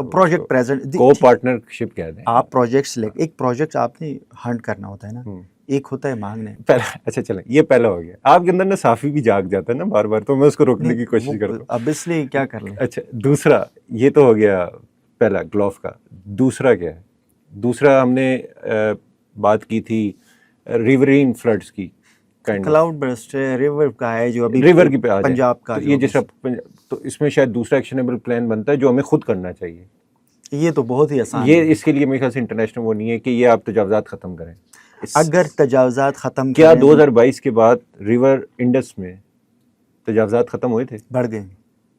پریزنٹ, کو پارٹنرشپ کہتے ہیں. آپ پروجیکٹس لے, ایک پروجیکٹ آپ نے ہنٹ کرنا ہوتا ہے نا, ایک ہوتا ہے مانگنے. پہلا اچھا چلیں یہ پہلا ہو گیا, آپ کے اندر نا صافی بھی جاگ جاتا ہے نا بار بار, تو میں اس کو روکنے کی کوشش کرتا ہوں. ابویسلی کیا کر لیں. اچھا دوسرا, یہ تو ہو گیا پہلا گلوف کا. دوسرا کیا ہے؟ دوسرا ہم نے بات کی تھی ریورین فلڈس کی, کلاؤڈ برسٹ ریور کا ہے جو ابھی ریور کی پہ پنجاب کا, یہ جیسا, تو اس میں شاید دوسرا ایکشنیبل پلان بنتا ہے جو ہمیں خود کرنا چاہیے. یہ تو بہت ہی آسان یہ ہے. اس کے لیے میرے خیال سے انٹرنیشنل وہ نہیں ہے کہ یہ آپ تجاوزات ختم کریں. اگر تجاوزات ختم کیا کریں 2022 کے بعد ریور انڈس میں تجاوزات ختم ہوئے تھے؟ بڑھ گئے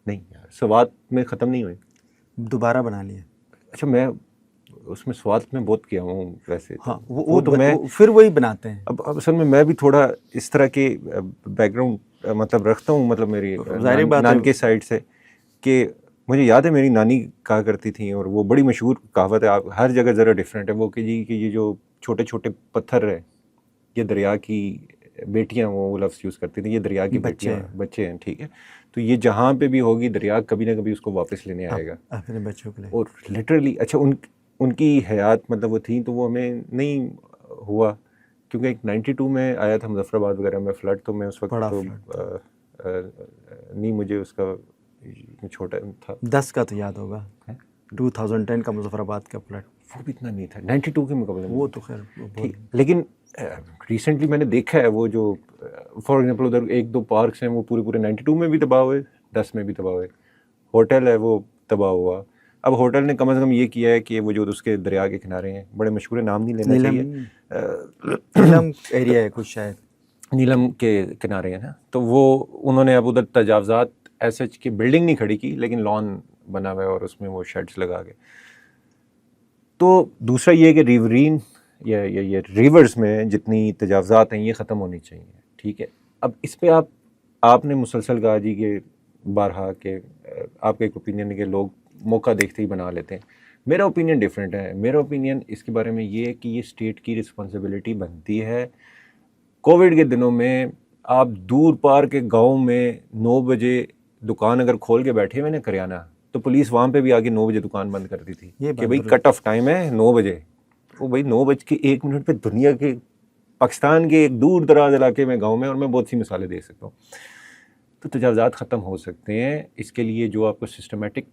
نہیں یار, سوات میں ختم نہیں ہوئے, دوبارہ بنا لیے. اچھا میں اس میں سوات میں بہت کیا ہوں ویسے. ہاں وہ تو میں پھر وہی بناتے ہیں. اب اصل میں بھی تھوڑا اس طرح کے بیک گراؤنڈ مطلب رکھتا ہوں, مطلب میری نانکے سائڈ سے, کہ مجھے یاد ہے میری نانی کہا کرتی تھیں, اور وہ بڑی مشہور کہاوت ہے, ہر جگہ ذرا ڈفرینٹ ہے وہ, کہ جی کہ یہ جو چھوٹے چھوٹے پتھر ہے یہ دریا کی بیٹیاں, وہ لفظ یوز کرتی تھیں, یہ دریا کی بیٹیاں بچے ہیں, ٹھیک ہے, تو یہ جہاں پہ بھی ہوگی دریا کبھی نہ کبھی اس کو واپس لینے آئے گا اپنے بچوں کے لیے. اور لٹرلی اچھا ان کی حیات مطلب وہ تھیں, تو وہ ہمیں نہیں ہوا, کیونکہ ایک 92 میں آیا تھا مظفر آباد وغیرہ میں فلڈ, تو میں اس وقت تو نہیں, مجھے اس کا چھوٹا تھا. 10 کا تو یاد ہوگا, 2010 کا مظفر آباد کا فلڈ, وہ بھی اتنا نہیں تھا 92 کے مقابلے میں. وہ تو خیر ٹھیک, لیکن ریسنٹلی میں نے دیکھا ہے وہ جو فار ایگزامپل ادھر 1-2 پارکس ہیں وہ پورے 92 میں بھی تباہ ہوئے, 10 میں بھی تباہ ہوئے. ہوٹل ہے وہ تباہ ہوا. اب ہوٹل نے کم از کم یہ کیا ہے کہ وہ جو اس کے دریا کے کنارے ہیں, بڑے مشہور نام نہیں لینا چاہیے, نیلم ایریا ہے کچھ شاید, نیلم کے کنارے ہیں نا, تو وہ انہوں نے اب ادھر تجاوزات ایسے کی بلڈنگ نہیں کھڑی کی, لیکن لان بنا ہوا ہے اور اس میں وہ شیڈس لگا کے. تو دوسرا یہ کہ ریورین یا ریورز میں جتنی تجاوزات ہیں یہ ختم ہونی چاہیے, ٹھیک ہے. اب اس پہ آپ نے مسلسل کہا جی کہ بارہا کہ آپ کا ایک اوپینین ہے کہ لوگ موقع دیکھتے ہی بنا لیتے ہیں. میرا اوپینین ڈیفرنٹ ہے. میرا اوپینین اس کے بارے میں یہ ہے کہ یہ اسٹیٹ کی رسپانسبلٹی بنتی ہے. کووڈ کے دنوں میں آپ دور پار کے گاؤں میں 9 بجے دکان اگر کھول کے بیٹھے ہوئے نا کریانہ, تو پولیس وہاں پہ بھی آگے 9 بجے دکان بند کرتی تھی کہ بھائی کٹ آف ٹائم ہے 9 بجے. وہ بھائی 9:01 پہ دنیا کے پاکستان کے ایک دور دراز علاقے میں گاؤں میں, اور میں بہت سی مثالیں دے سکتا ہوں. تو تجاوزات ختم ہو سکتے ہیں. اس کے لیے جو آپ کو سسٹمیٹک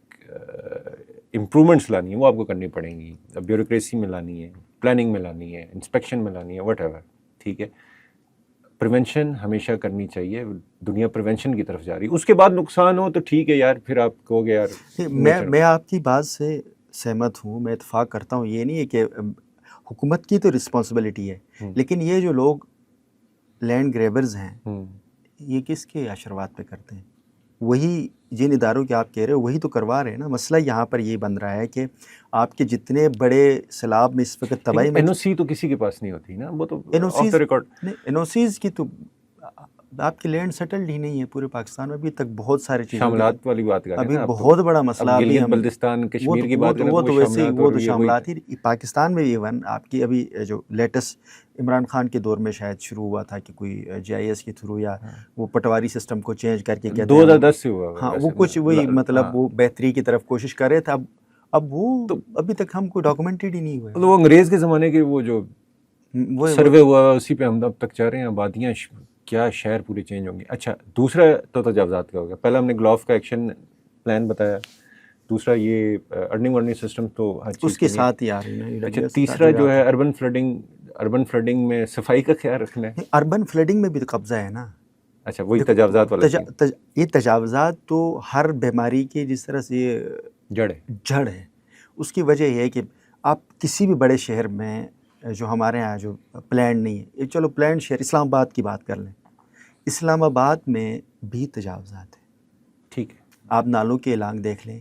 امپرومنٹس لانی ہے وہ آپ کو کرنی پڑیں گی. بیوروکریسی میں لانی ہے, پلاننگ میں لانی ہے, انسپیکشن میں لانی ہے, وٹ ایور, ٹھیک ہے. پریونشن ہمیشہ کرنی چاہیے. دنیا پریونشن کی طرف جا رہی ہے. اس کے بعد نقصان ہو تو ٹھیک ہے یار, پھر آپ کہو گے یار. میں آپ کی بات سے سہمت ہوں, میں اتفاق کرتا ہوں. یہ نہیں ہے کہ حکومت کی تو رسپانسبلٹی ہے, لیکن یہ جو لوگ لینڈ گریبرز ہیں یہ کس کے اشروات پہ کرتے ہیں؟ وہی جن اداروں کے آپ کہہ رہے ہو وہی تو کروا رہے ہیں نا. مسئلہ یہاں پر یہ بن رہا ہے کہ آپ کے جتنے بڑے سیلاب میں اس وقت تباہی میں, این او سی تو کسی کے پاس نہیں ہوتی نا, وہ تو off the record. N O Cs کی تو آپ کی لینڈ سیٹلڈ ہی نہیں ہے پورے پاکستان میں ابھی تک. بہت سارے چیزیں شاملات والی بات کر رہے ہیں ابھی بہت بڑا مسئلہ ابھی گلگت بلتستان کشمیر کی بات کریں وہ تو ویسے ہی, وہ تو شاملات ہی پاکستان میں. ایون آپ کی ابھی جو لیٹسٹ عمران خان کے دور میں شاید شروع ہوا تھا کہ کوئی GIS کے تھرو یا وہ پٹواری سسٹم کو چینج کر کے 2010 سے ہوا. ہاں وہ کچھ وہی مطلب وہ بہتری کی طرف کوشش کر رہے تھے. اب وہ ابھی تک ہم کو ڈاکومنٹڈ ہی نہیں ہوئے. وہ انگریز کے زمانے کے وہ جو سروے ہوا اسی پہ ہم اب تک چاہ رہے ہیں. آبادیاں کیا شہر پورے چینج ہوں گے. اچھا دوسرا تو تجاوزات کا ہو گیا. پہلا ہم نے گلوف کا ایکشن پلان بتایا. دوسرا یہ ارننگ ورننگ سسٹم تو ہر چیز اس کے ساتھ ہی آ رہی ہے. اچھا تیسرا جو ہے اربن فلڈنگ میں صفائی کا خیال رکھنا ہے. اربن فلڈنگ میں بھی تو قبضہ ہے نا. اچھا وہی تجاوزات والا یہ تجاوزات تو ہر بیماری کے جس طرح سے یہ جڑ ہے. اس کی وجہ یہ ہے کہ آپ کسی بھی بڑے شہر میں جو ہمارے یہاں جو پلانڈ نہیں ہے, چلو پلانڈ شہر اسلام آباد کی بات کر لیں, اسلام آباد میں بھی تجاوزات ہیں, ٹھیک ہے. آپ نالوں کے اعلان دیکھ لیں,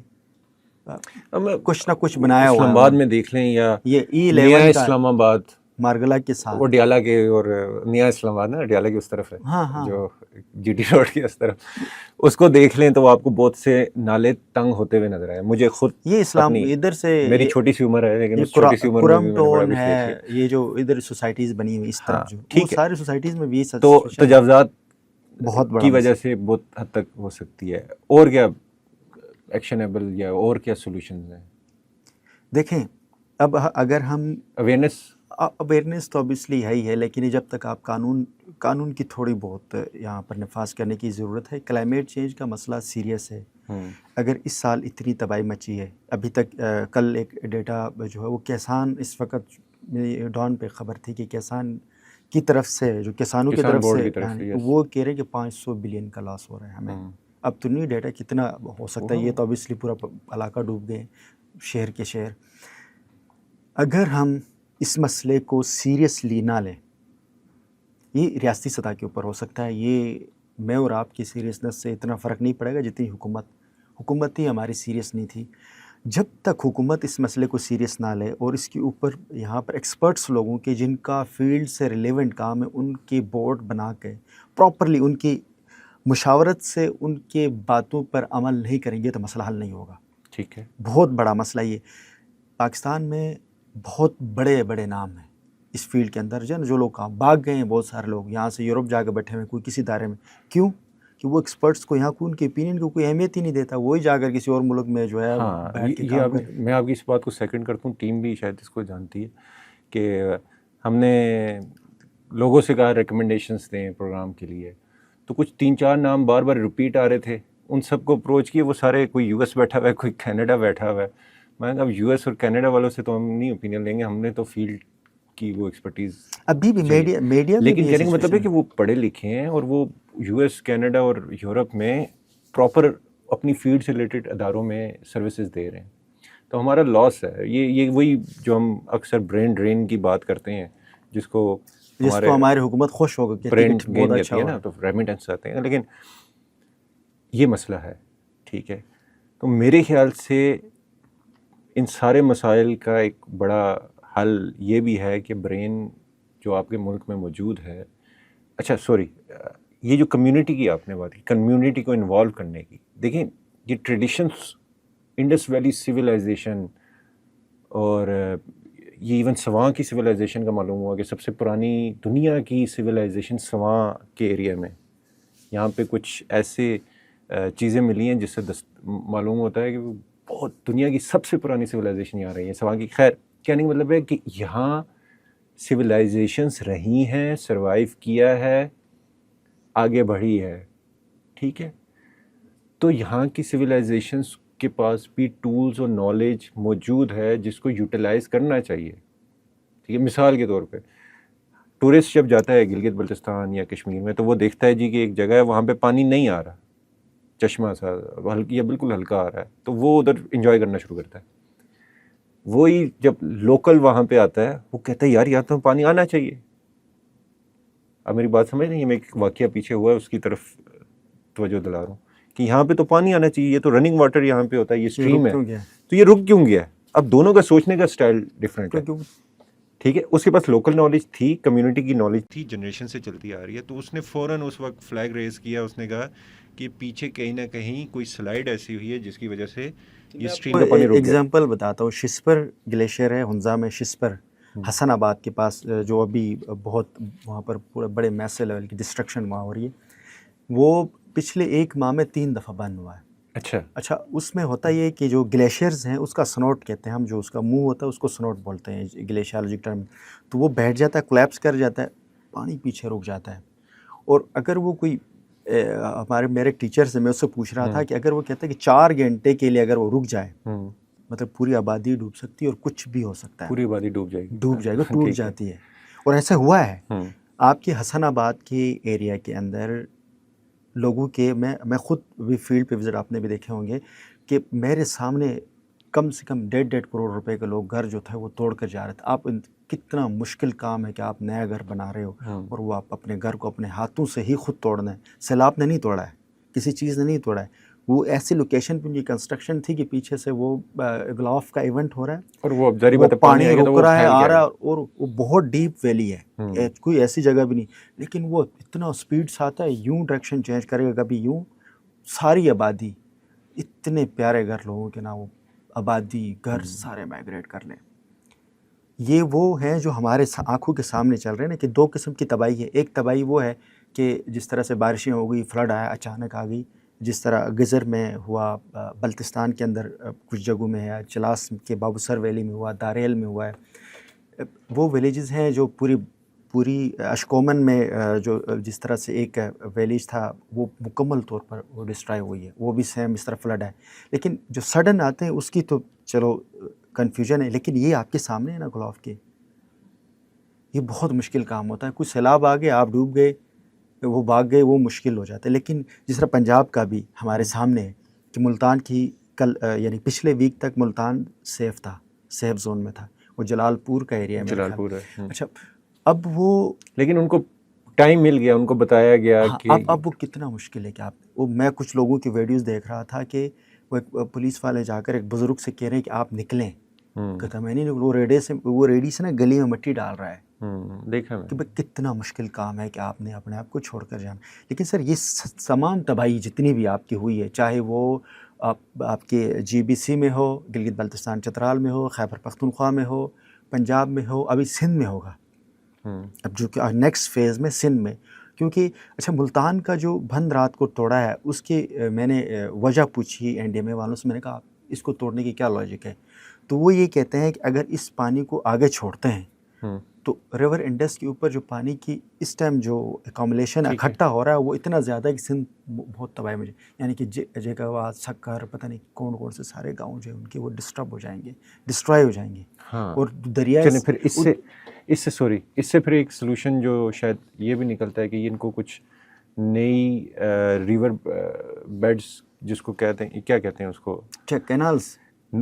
کچھ نہ کچھ بنایا ہوا ہے. اسلام آباد میں دیکھ لیں یا یہ نیا اسلام آباد مارگلا کے ساتھ. وہ ڈیالہ کے اور نیا اسلام آباد نا ڈیالہ کی اس طرف ہے, جو جی ٹی روڈ کی اس طرف, اس کو دیکھ لیں تو آپ کو بہت سے نالے تنگ ہوتے ہوئے نظر آئے. مجھے خود یہ اسلام ادھر سے میری چھوٹی سی عمر ہے لیکن اس چھوٹی سی عمر میں بھی میں نے بڑا کچھ دیکھ لیا. یہ جو ادھر سوسائٹیز بنی ہوئی اس طرف, جو ٹھیک ہے, ساری سوسائٹیز میں بھی تو تجاوزات بہت بڑا کی وجہ سے بہت حد تک ہو سکتی ہے. اور کیا ایکشنیبل یا اور کیا سولوشنز ہیں؟ دیکھیں اب اگر ہم اویئرنیس تو obviously ہے ہی ہے, لیکن جب تک آپ قانون کی تھوڑی بہت یہاں پر نفاذ کرنے کی ضرورت ہے. کلائمیٹ چینج کا مسئلہ سیریس ہے. اگر اس سال اتنی تباہی مچی ہے, ابھی تک کل ایک ڈیٹا جو ہے وہ کسان, اس وقت ڈان پہ خبر تھی کہ کسان کی طرف سے, جو کسانوں کی طرف سے وہ کہہ رہے ہیں کہ 500 بلین کا لاس ہو رہا ہے ہمیں. اب تو نہیں ڈیٹا کتنا ہو سکتا ہے, یہ تو obviously پورا علاقہ ڈوب گئے, شہر کے شہر. اگر ہم اس مسئلے کو سیریسلی نہ لیں, یہ ریاستی سطح کے اوپر ہو سکتا ہے, یہ میں اور آپ کی سیریسنس سے اتنا فرق نہیں پڑے گا جتنی حکومت ہی ہماری سیریس نہیں تھی. جب تک حکومت اس مسئلے کو سیریس نہ لے اور اس کے اوپر یہاں پر ایکسپرٹس لوگوں کے جن کا فیلڈ سے ریلیونٹ کام ہے ان کے بورڈ بنا کے پراپرلی ان کی مشاورت سے ان کے باتوں پر عمل نہیں کریں گے تو مسئلہ حل نہیں ہوگا. ٹھیک ہے, بہت بڑا مسئلہ یہ. پاکستان میں بہت بڑے بڑے نام ہیں اس فیلڈ کے اندر, جو لوگ کہاں بھاگ گئے ہیں, بہت سارے لوگ یہاں سے یورپ جا کے بیٹھے ہوئے, کوئی کسی دائرے میں. کیوں کہ وہ ایکسپرٹس کو یہاں کو ان کے اوپینین کو کوئی اہمیت ہی نہیں دیتا, وہی جا کر کسی اور ملک میں جو ہے میں آپ کی اس بات کو سیکنڈ کرتا ہوں. ٹیم بھی شاید اس کو جانتی ہے کہ ہم نے لوگوں سے کہا ریکمنڈیشنس دیں پروگرام کے لیے, تو کچھ 3-4 نام بار بار ریپیٹ آ رہے تھے. ان سب کو اپروچ کیے, وہ سارے کوئی یو ایس بیٹھا ہوا ہے, کوئی کینیڈا بیٹھا ہوا ہے. میں نے کہا اب یو ایس اور کینیڈا والوں سے تو ہم نہیں اوپینین لیں گے, ہم نے تو فیلڈ کی وہ ایکسپرٹیز ابھی بھی میڈیا, لیکن کہنے کا مطلب ہے کہ وہ پڑھے لکھے ہیں اور وہ یو ایس, کینیڈا اور یورپ میں پراپر اپنی فیلڈ سے ریلیٹڈ اداروں میں سروسز دے رہے ہیں. تو ہمارا لاس ہے یہ وہی جو ہم اکثر برین ڈرین کی بات کرتے ہیں, جس کو ہماری حکومت خوش ہوگا کہ برین ڈرین کہتی ہے نا, تو ریمیٹنس آتے ہیں. لیکن یہ مسئلہ ہے. ٹھیک ہے, تو میرے خیال سے ان سارے مسائل کا ایک بڑا حل یہ بھی ہے کہ برین جو آپ کے ملک میں موجود ہے, یہ جو کمیونٹی کی آپ نے بات کی, کمیونٹی کو انوالو کرنے کی. دیکھیں یہ ٹریڈیشنس, انڈس ویلی سویلائزیشن اور یہ ایون سواں کی سویلائزیشن کا معلوم ہوا کہ سب سے پرانی دنیا کی سویلائزیشن سواں کے ایریا میں, یہاں پہ کچھ ایسے چیزیں ملی ہیں جس سے معلوم ہوتا ہے کہ بہت دنیا کی سب سے پرانی سویلائزیشن یہاں رہی ہے سواں کی. خیر کہنے کا مطلب ہے کہ یہاں سویلائزیشنس رہی ہیں, سروائیو کیا ہے, آگے بڑھی ہے. ٹھیک ہے, تو یہاں کی سویلائزیشنس کے پاس بھی ٹولز اور نالج موجود ہے جس کو یوٹیلائز کرنا چاہیے. ٹھیک ہے, مثال کے طور پہ ٹورسٹ جب جاتا ہے گلگت بلتستان یا کشمیر میں, تو وہ دیکھتا ہے جی کہ ایک جگہ ہے وہاں پہ پانی نہیں آ رہا, چشمہ سا یا بالکل ہلکا آ رہا ہے, تو وہ ادھر انجوائے کرنا شروع کرتا ہے. وہی جب لوکل وہاں پہ آتا ہے وہ کہتا ہے یار یہاں تو پانی آنا چاہیے. اب میری بات سمجھ نہیں, میں ایک واقعہ پیچھے ہوا ہے اس کی طرف توجہ دلا رہا ہوں کہ یہاں پہ تو پانی آنا چاہیے, یہ تو رننگ واٹر یہاں پہ ہوتا ہے, یہ اسٹریم ہے, تو یہ رک کیوں گیا ہے؟ اب دونوں کا سوچنے کا اسٹائل ڈفرینٹ ہے. ٹھیک ہے, اس کے پاس لوکل نالج تھی, کمیونٹی کی نالج تھی, جنریشن سے چلتی آ رہی ہے, تو اس نے فوراً اس وقت فلیگ ریز کیا. اس نے کہا کہ پیچھے کہیں نہ کہیں کوئی سلائڈ ایسی ہوئی ہے جس کی وجہ سے یہ اسٹریم کا پانی رک گیا. ایگزامپل بتاتا ہوں, شسپر گلیشیئر ہے ہنزا میں, شسپر حسن آباد کے پاس, جو ابھی بہت وہاں پر پورے بڑے میسے لیول کی ڈسٹرکشن وہاں ہو رہی ہے. وہ پچھلے 1 ماہ میں 3 دفعہ بند ہوا ہے. اچھا, اس میں ہوتا یہ کہ جو گلیشیئرز ہیں اس کا سنوٹ کہتے ہیں ہم, جو اس کا منہ ہوتا ہے اس کو سنوٹ بولتے ہیں گلیشیالوجک ٹرم. تو وہ بیٹھ جاتا ہے, کولیپس کر جاتا ہے, پانی پیچھے رک جاتا ہے. اور اگر وہ کوئی میرے ٹیچر سے میں اس سے پوچھ رہا تھا کہ اگر وہ کہتا ہے کہ 4 گھنٹے کے لیے اگر وہ رک جائے, مطلب پوری آبادی ڈوب سکتی ہے اور کچھ بھی ہو سکتا ہے, پوری آبادی ڈوب جائے گا, ٹوٹ جاتی ہے. اور ایسا ہوا ہے آپ کے حسن آباد کے ایریا کے اندر. لوگوں کے میں خود بھی فیلڈ پہ وزٹ آپ نے بھی دیکھے ہوں گے کہ میرے سامنے کم سے کم 1.5 کروڑ روپے کے لوگ گھر جو تھے وہ توڑ کر جا رہے تھے. آپ کتنا مشکل کام ہے کہ آپ نیا گھر بنا رہے ہو اور وہ آپ اپنے گھر کو اپنے ہاتھوں سے ہی خود توڑنا ہے. سیلاب نے نہیں توڑا ہے, کسی چیز نے نہیں توڑا ہے, وہ ایسی لوکیشن پہ ان کی کنسٹرکشن تھی کہ پیچھے سے وہ گلوف کا ایونٹ ہو رہا ہے اور وہ اب ظاہر بات ہے پانی آئے گا تو رک وہ رہا ہے پھیل آ کے رہا ہے، آئے اور وہ بہت ڈیپ ویلی ہے، کوئی ایسی جگہ بھی نہیں، لیکن وہ اتنا اسپیڈ سے آتا ہے، یوں ڈائریکشن چینج کرے گا، کبھی یوں، ساری آبادی، اتنے پیارے گھر لوگوں کے نا، وہ آبادی گھر سارے مائگریٹ کر لیں۔ یہ وہ ہیں جو ہمارے آنکھوں کے سامنے چل رہے ہیں نا، کہ دو قسم کی تباہی ہے۔ ایک تباہی وہ ہے کہ جس طرح سے بارشیں ہو گئی، فلڈ آیا، اچانک آ گئی، جس طرح گزر میں ہوا، بلتستان کے اندر کچھ جگہوں میں ہے، چلاس کے بابو سر ویلی میں ہوا، داریل میں ہوا ہے۔ وہ ویلیجز ہیں جو پوری اشکومن میں جو جس طرح سے ایک ویلیج تھا وہ مکمل طور پر وہ ڈسٹرائی ہوئی ہے، وہ بھی سیم اس طرح فلڈ ہے۔ لیکن جو سڈن آتے ہیں اس کی تو چلو کنفیوژن ہے، لیکن یہ آپ کے سامنے ہے نا گلوف کے، یہ بہت مشکل کام ہوتا ہے۔ کچھ سیلاب آ گئے، آپ ڈوب گئے، وہ بھاگ گئے، وہ مشکل ہو جاتا ہے۔ لیکن جس طرح پنجاب کا بھی ہمارے سامنے ہے کہ ملتان کی یعنی پچھلے ویک تک ملتان سیف تھا، سیف زون میں تھا، وہ جلال پور کا ایریا ہے میرے جلال خیال۔ پور ہے۔ اچھا، اب وہ لیکن ان کو ٹائم مل گیا، ان کو بتایا گیا کہ اب وہ کتنا مشکل ہے کہ آپ میں کچھ لوگوں کی ویڈیوز دیکھ رہا تھا کہ وہ ایک پولیس والے جا کر ایک بزرگ سے کہہ رہے ہیں کہ آپ نکلیں، کہتا میں نہیں نکلوں، وہ ریڈی سے نا گلی میں مٹی ڈال رہا ہے۔ دیکھا میں کہ بھئی کتنا مشکل کام ہے کہ آپ نے اپنے آپ کو چھوڑ کر جانا۔ لیکن سر یہ تمام تباہی جتنی بھی آپ کی ہوئی ہے، چاہے وہ آپ کے جی بی سی میں ہو، گلگت بلتستان چترال میں ہو، خیبر پختونخوا میں ہو، پنجاب میں ہو، ابھی سندھ میں ہوگا، اب جو کہ نیکسٹ فیز میں سندھ میں، کیونکہ اچھا ملتان کا جو بند رات کو توڑا ہے اس کی میں نے وجہ پوچھی این ڈی ایم اے والوں سے، میں نے کہا اس کو توڑنے کی کیا لاجک ہے؟ تو وہ یہ کہتے ہیں کہ اگر اس پانی کو آگے چھوڑتے ہیں تو ریور انڈس کے اوپر جو پانی کی اس ٹائم جو اکامولیشن اکٹھا ہو رہا ہے وہ اتنا زیادہ ہے کہ سندھ بہت تباہی میں، یعنی کہ جگہ سکر پتہ نہیں کون کون سے سارے گاؤں جو ہیں ان کے وہ ڈسٹرب ہو جائیں گے، ڈسٹرائے ہو جائیں گے۔ اور دریا چلیں پھر اس سے پھر ایک سلوشن جو شاید یہ بھی نکلتا ہے کہ ان کو کچھ نئی ریور بیڈز جس کو کہتے ہیں، کیا کہتے ہیں اس کو، کینالز،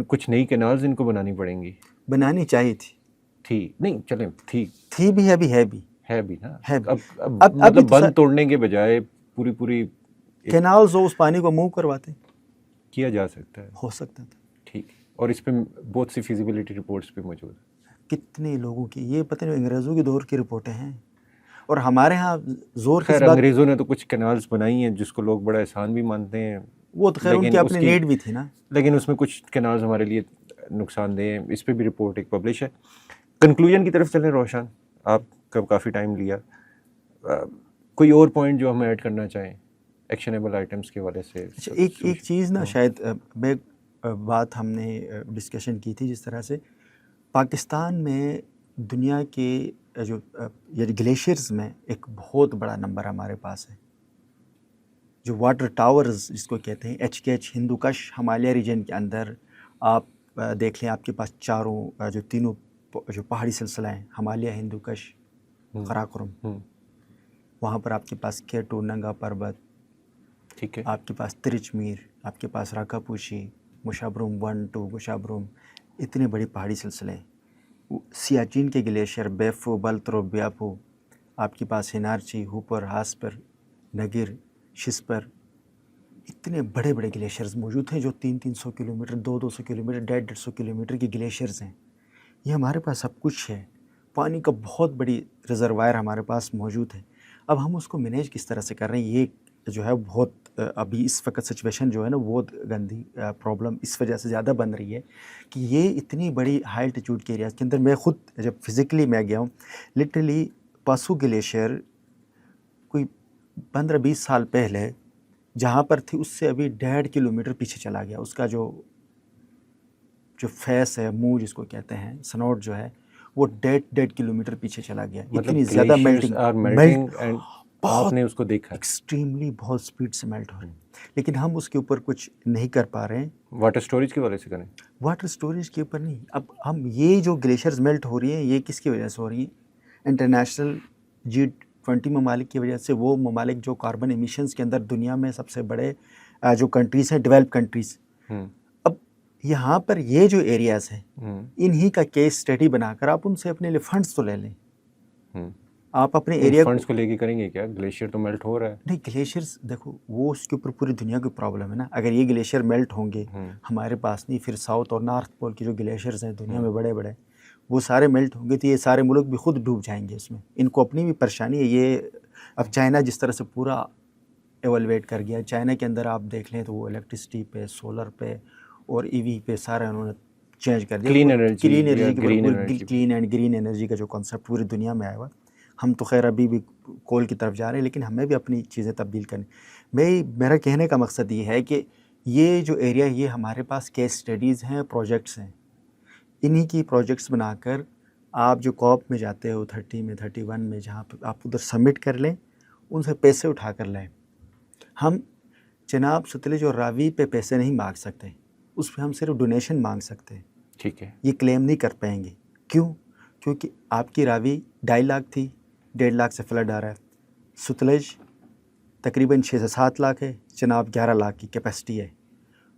کچھ نئی کینالز ان کو بنانی پڑیں گی، بنانی چاہیے تھی نہیں چلیں تھی بھی ہے بھی نا، اب مطلب بند توڑنے کے بجائے پوری کینالز ہو، اس پانی کو موو کرواتے، کیا جا سکتا ہے، ہو سکتا تھا۔ ٹھیک، اور اس پہ بہت سی فیزیبلٹی رپورٹس بھی موجود ہیں۔ کتنے لوگوں کی، یہ پتہ نہیں انگریزوں کے دور کی رپورٹیں ہیں، اور ہمارے ہاں زور خیر کس بات، انگریزوں نے تو کچھ کینالز بنائی ہیں جس کو لوگ بڑا احسان بھی مانتے ہیں، وہ تو خیر ان کی اپنی نیڈ بھی تھی نا، لیکن اس میں کچھ کینالز ہمارے لیے نقصان دہ ہیں، اس پہ بھی رپورٹ ایک پبلش ہے۔ کنکلوژن کی طرف چلیں روشن، آپ کا کافی ٹائم لیا، کوئی اور پوائنٹ جو ہمیں ایڈ کرنا چاہیں ایکشنیبل آئٹمس کے حوالے سے؟ اچھا ایک چیز نا شاید بات ہم نے ڈسکشن کی تھی، جس طرح سے پاکستان میں دنیا کے جو گلیشیئرز میں ایک بہت بڑا نمبر ہمارے پاس ہے، جو واٹر ٹاورز جس کو کہتے ہیں، ایچ کے ایچ ہندو کش ہمالیہ ریجن کے اندر آپ دیکھ لیں، آپ کے پاس چاروں جو تینوں جو پہاڑی سلسلہ ہیں، ہمالیہ، ہندو کش، قراقرم، وہاں پر آپ کے پاس کیٹو، ننگا پربت، ٹھیک ہے، آپ کے پاس ترچ میر، آپ کے پاس راکا پوشی، مشابروم 1 2، مشابروم، اتنے بڑے پہاڑی سلسلے ہیں۔ سیاچین کے گلیشیئر، بیفو، بلترو، بیاپو، آپ کے پاس ہنارچی، ہوپر، ہاسپر، نگر، شسپر، اتنے بڑے بڑے گلیشیئرز موجود ہیں جو 300 کلومیٹر، 200 کلومیٹر، 150 کلومیٹر کے گلیشیئرز ہیں۔ یہ ہمارے پاس سب کچھ ہے، پانی کا بہت بڑی ریزروائر ہمارے پاس موجود ہے۔ اب ہم اس کو مینیج کس طرح سے کر رہے ہیں، یہ جو ہے بہت ابھی اس وقت سچویشن جو ہے نا بہت گندی پرابلم اس وجہ سے زیادہ بن رہی ہے کہ یہ اتنی بڑی ہائی الٹیٹیوڈ کے ایریاز کے اندر، میں خود جب فزیکلی میں گیا ہوں، لٹرلی پاسو گلیشیئر کوئی 15-20 سال پہلے جہاں پر تھی اس سے ابھی 1.5 کلومیٹر پیچھے چلا گیا، اس کا جو فیس ہے، منہ جس کو کہتے ہیں، سنوٹ جو ہے، وہ 1.5 کلومیٹر پیچھے چلا گیا، اتنی زیادہ میلٹنگ، آپ نے اس کو دیکھا، ایکسٹریملی بہت سپیڈ سے میلٹ ہو رہی ہے، لیکن ہم اس کے اوپر کچھ نہیں کر پا رہے ہیں۔ واٹر سٹوریج کی وجہ سے کریں، واٹر سٹوریج کے اوپر نہیں، اب ہم یہ جو گلیشیئرز میلٹ ہو رہی ہیں یہ کس کی وجہ سے ہو رہی ہیں؟ انٹرنیشنل G20 ممالک کی وجہ سے، وہ ممالک جو کاربن ایمیشنز کے اندر دنیا میں سب سے بڑے جو کنٹریز ہیں، ڈیولپ کنٹریز، اب یہاں پر یہ جو ایریاز ہیں انہی کا کیس اسٹڈی بنا کر آپ ان سے اپنے لیے فنڈز تو لے لیں، آپ اپنے ایریا فنڈس کو لے کے کریں گے کیا؟ گلیشیئر تو میلٹ ہو رہا ہے. نہیں، گلیشیئرس دیکھو وہ اس کے اوپر پوری دنیا کی پرابلم ہے نا. اگر یہ گلیشیئر میلٹ ہوں گے ہمارے پاس نہیں، پھر ساؤتھ اور نارتھ پول کے جو گلیشیئرز ہیں دنیا میں بڑے بڑے، وہ سارے میلٹ ہوں گے تو یہ سارے ملک بھی خود ڈوب جائیں گے اس میں. ان کو اپنی بھی پریشانی ہے. یہ اب چائنا جس طرح سے پورا ایولویٹ کر گیا، چائنا کے اندر آپ دیکھ لیں تو وہ الیکٹرسٹی پہ، سولر پہ اور ای وی پہ سارا انہوں نے چینج کر دیا. کلین انرجی، کلین انرجی کے گرین بالکل energy, clean and green energy کا جو کانسیپٹ پوری دنیا میں آیا ہوا. ہم تو خیر ابھی بھی کول کی طرف جا رہے ہیں، لیکن ہمیں بھی اپنی چیزیں تبدیل کرنی. میرا کہنے کا مقصد یہ ہے کہ یہ جو ایریا، یہ ہمارے پاس کیس اسٹڈیز ہیں، پروجیکٹس ہیں. انہی کی پروجیکٹس بنا کر آپ جو کوپ میں جاتے ہو 30 میں 31 میں، جہاں پہ آپ ادھر سبمٹ کر لیں، ان سے پیسے اٹھا کر لیں. ہم جناب ستلج اور راوی پہ پیسے نہیں مانگ سکتے، اس پہ ہم صرف ڈونیشن مانگ سکتے ہیں. ٹھیک ہے. یہ کلیم نہیں کر پائیں گے. کیوں؟ کیونکہ آپ کی راوی 2.5 لاکھ تھی، 1.5 لاکھ سے فلڈ آ رہا ہے. ستلج تقریباً 6 سے 7 لاکھ ہے، جناب 11 لاکھ کی کیپیسٹی ہے.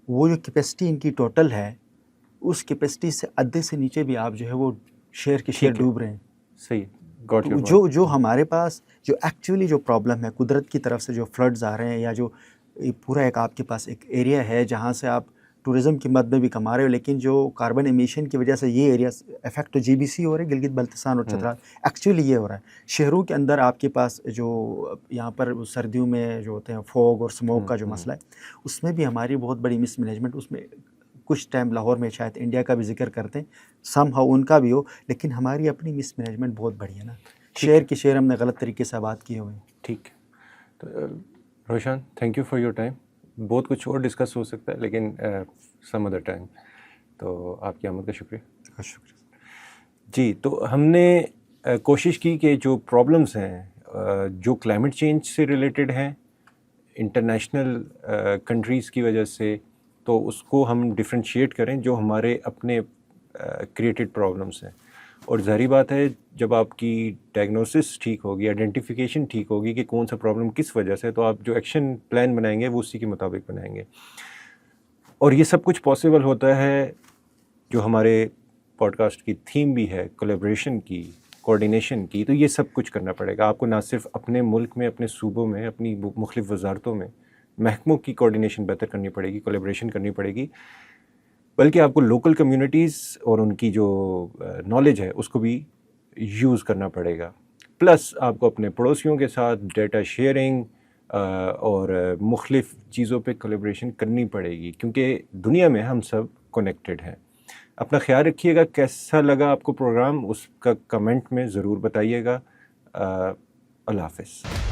وہ جو کیپیسٹی ان کی ٹوٹل ہے، اس کیپیسٹی سے ادھے سے نیچے بھی آپ جو ہے وہ شیئر کے شیئر ڈوب رہے ہیں. صحیح. Got your point. جو ہمارے پاس جو ایکچولی جو پرابلم ہے، قدرت کی طرف سے جو فلڈز آ رہے ہیں، یا جو پورا ایک آپ کے پاس ایک ایریا ہے جہاں سے آپ ٹورزم کی مد میں بھی کما رہے ہو، لیکن جو کاربن ایمیشن کی وجہ سے یہ ایریا افیکٹ تو GBC ہو رہا ہے، گلگت بلتستان اور چترال. ایکچولی یہ ہو رہا ہے شہروں کے اندر. آپ کے پاس جو یہاں پر سردیوں میں جو ہوتے ہیں فوگ اور سموک کا جو مسئلہ ہے، اس میں بھی ہماری بہت بڑی مس مینجمنٹ. اس میں کچھ ٹائم لاہور میں شاید انڈیا کا بھی ذکر کرتے ہیں، سم ہاؤ ان کا بھی ہو، لیکن ہماری اپنی مس مینجمنٹ بہت بڑی ہے نا. شیئر کے شیئر ہم نے غلط طریقے سے بات کیے ہوئے ہیں. ٹھیک. تو Roshan, thank you for your time. بہت کچھ اور ڈسکس ہو سکتا ہے، لیکن سم ادر ٹائم. تو آپ کی آمد کا شکریہ. بہت شکریہ. جی، تو ہم نے کوشش کی کہ جو پرابلمس ہیں جو کلائمیٹ چینج سے ریلیٹڈ ہیں انٹرنیشنل کنٹریز کی وجہ سے، تو اس کو ہم ڈفرینشیٹ کریں جو ہمارے اپنے کریٹڈ پرابلمس ہیں. اور ظاہری بات ہے جب آپ کی ڈائگنوسس ٹھیک ہوگی، آئیڈینٹیفیکیشن ٹھیک ہوگی کہ کون سا پرابلم کس وجہ سے، تو آپ جو ایکشن پلان بنائیں گے وہ اسی کے مطابق بنائیں گے. اور یہ سب کچھ پاسبل ہوتا ہے جو ہمارے پوڈ کاسٹ کی تھیم بھی ہے کولیبریشن کی، کوآرڈینیشن کی. تو یہ سب کچھ کرنا پڑے گا آپ کو، نہ صرف اپنے ملک میں، اپنے صوبوں میں، اپنی مختلف وزارتوں میں محکموں کی کوآرڈینیشن بہتر کرنی پڑے گی، کولیبریشن کرنی پڑے گی، بلکہ آپ کو لوکل کمیونٹیز اور ان کی جو نالج ہے اس کو بھی یوز کرنا پڑے گا. پلس آپ کو اپنے پڑوسیوں کے ساتھ ڈیٹا شیئرنگ اور مختلف چیزوں پہ کولیبریشن کرنی پڑے گی، کیونکہ دنیا میں ہم سب کنیکٹڈ ہیں. اپنا خیال رکھیے گا. کیسا لگا آپ کو پروگرام، اس کا کمنٹ میں ضرور بتائیے گا. اللہ حافظ.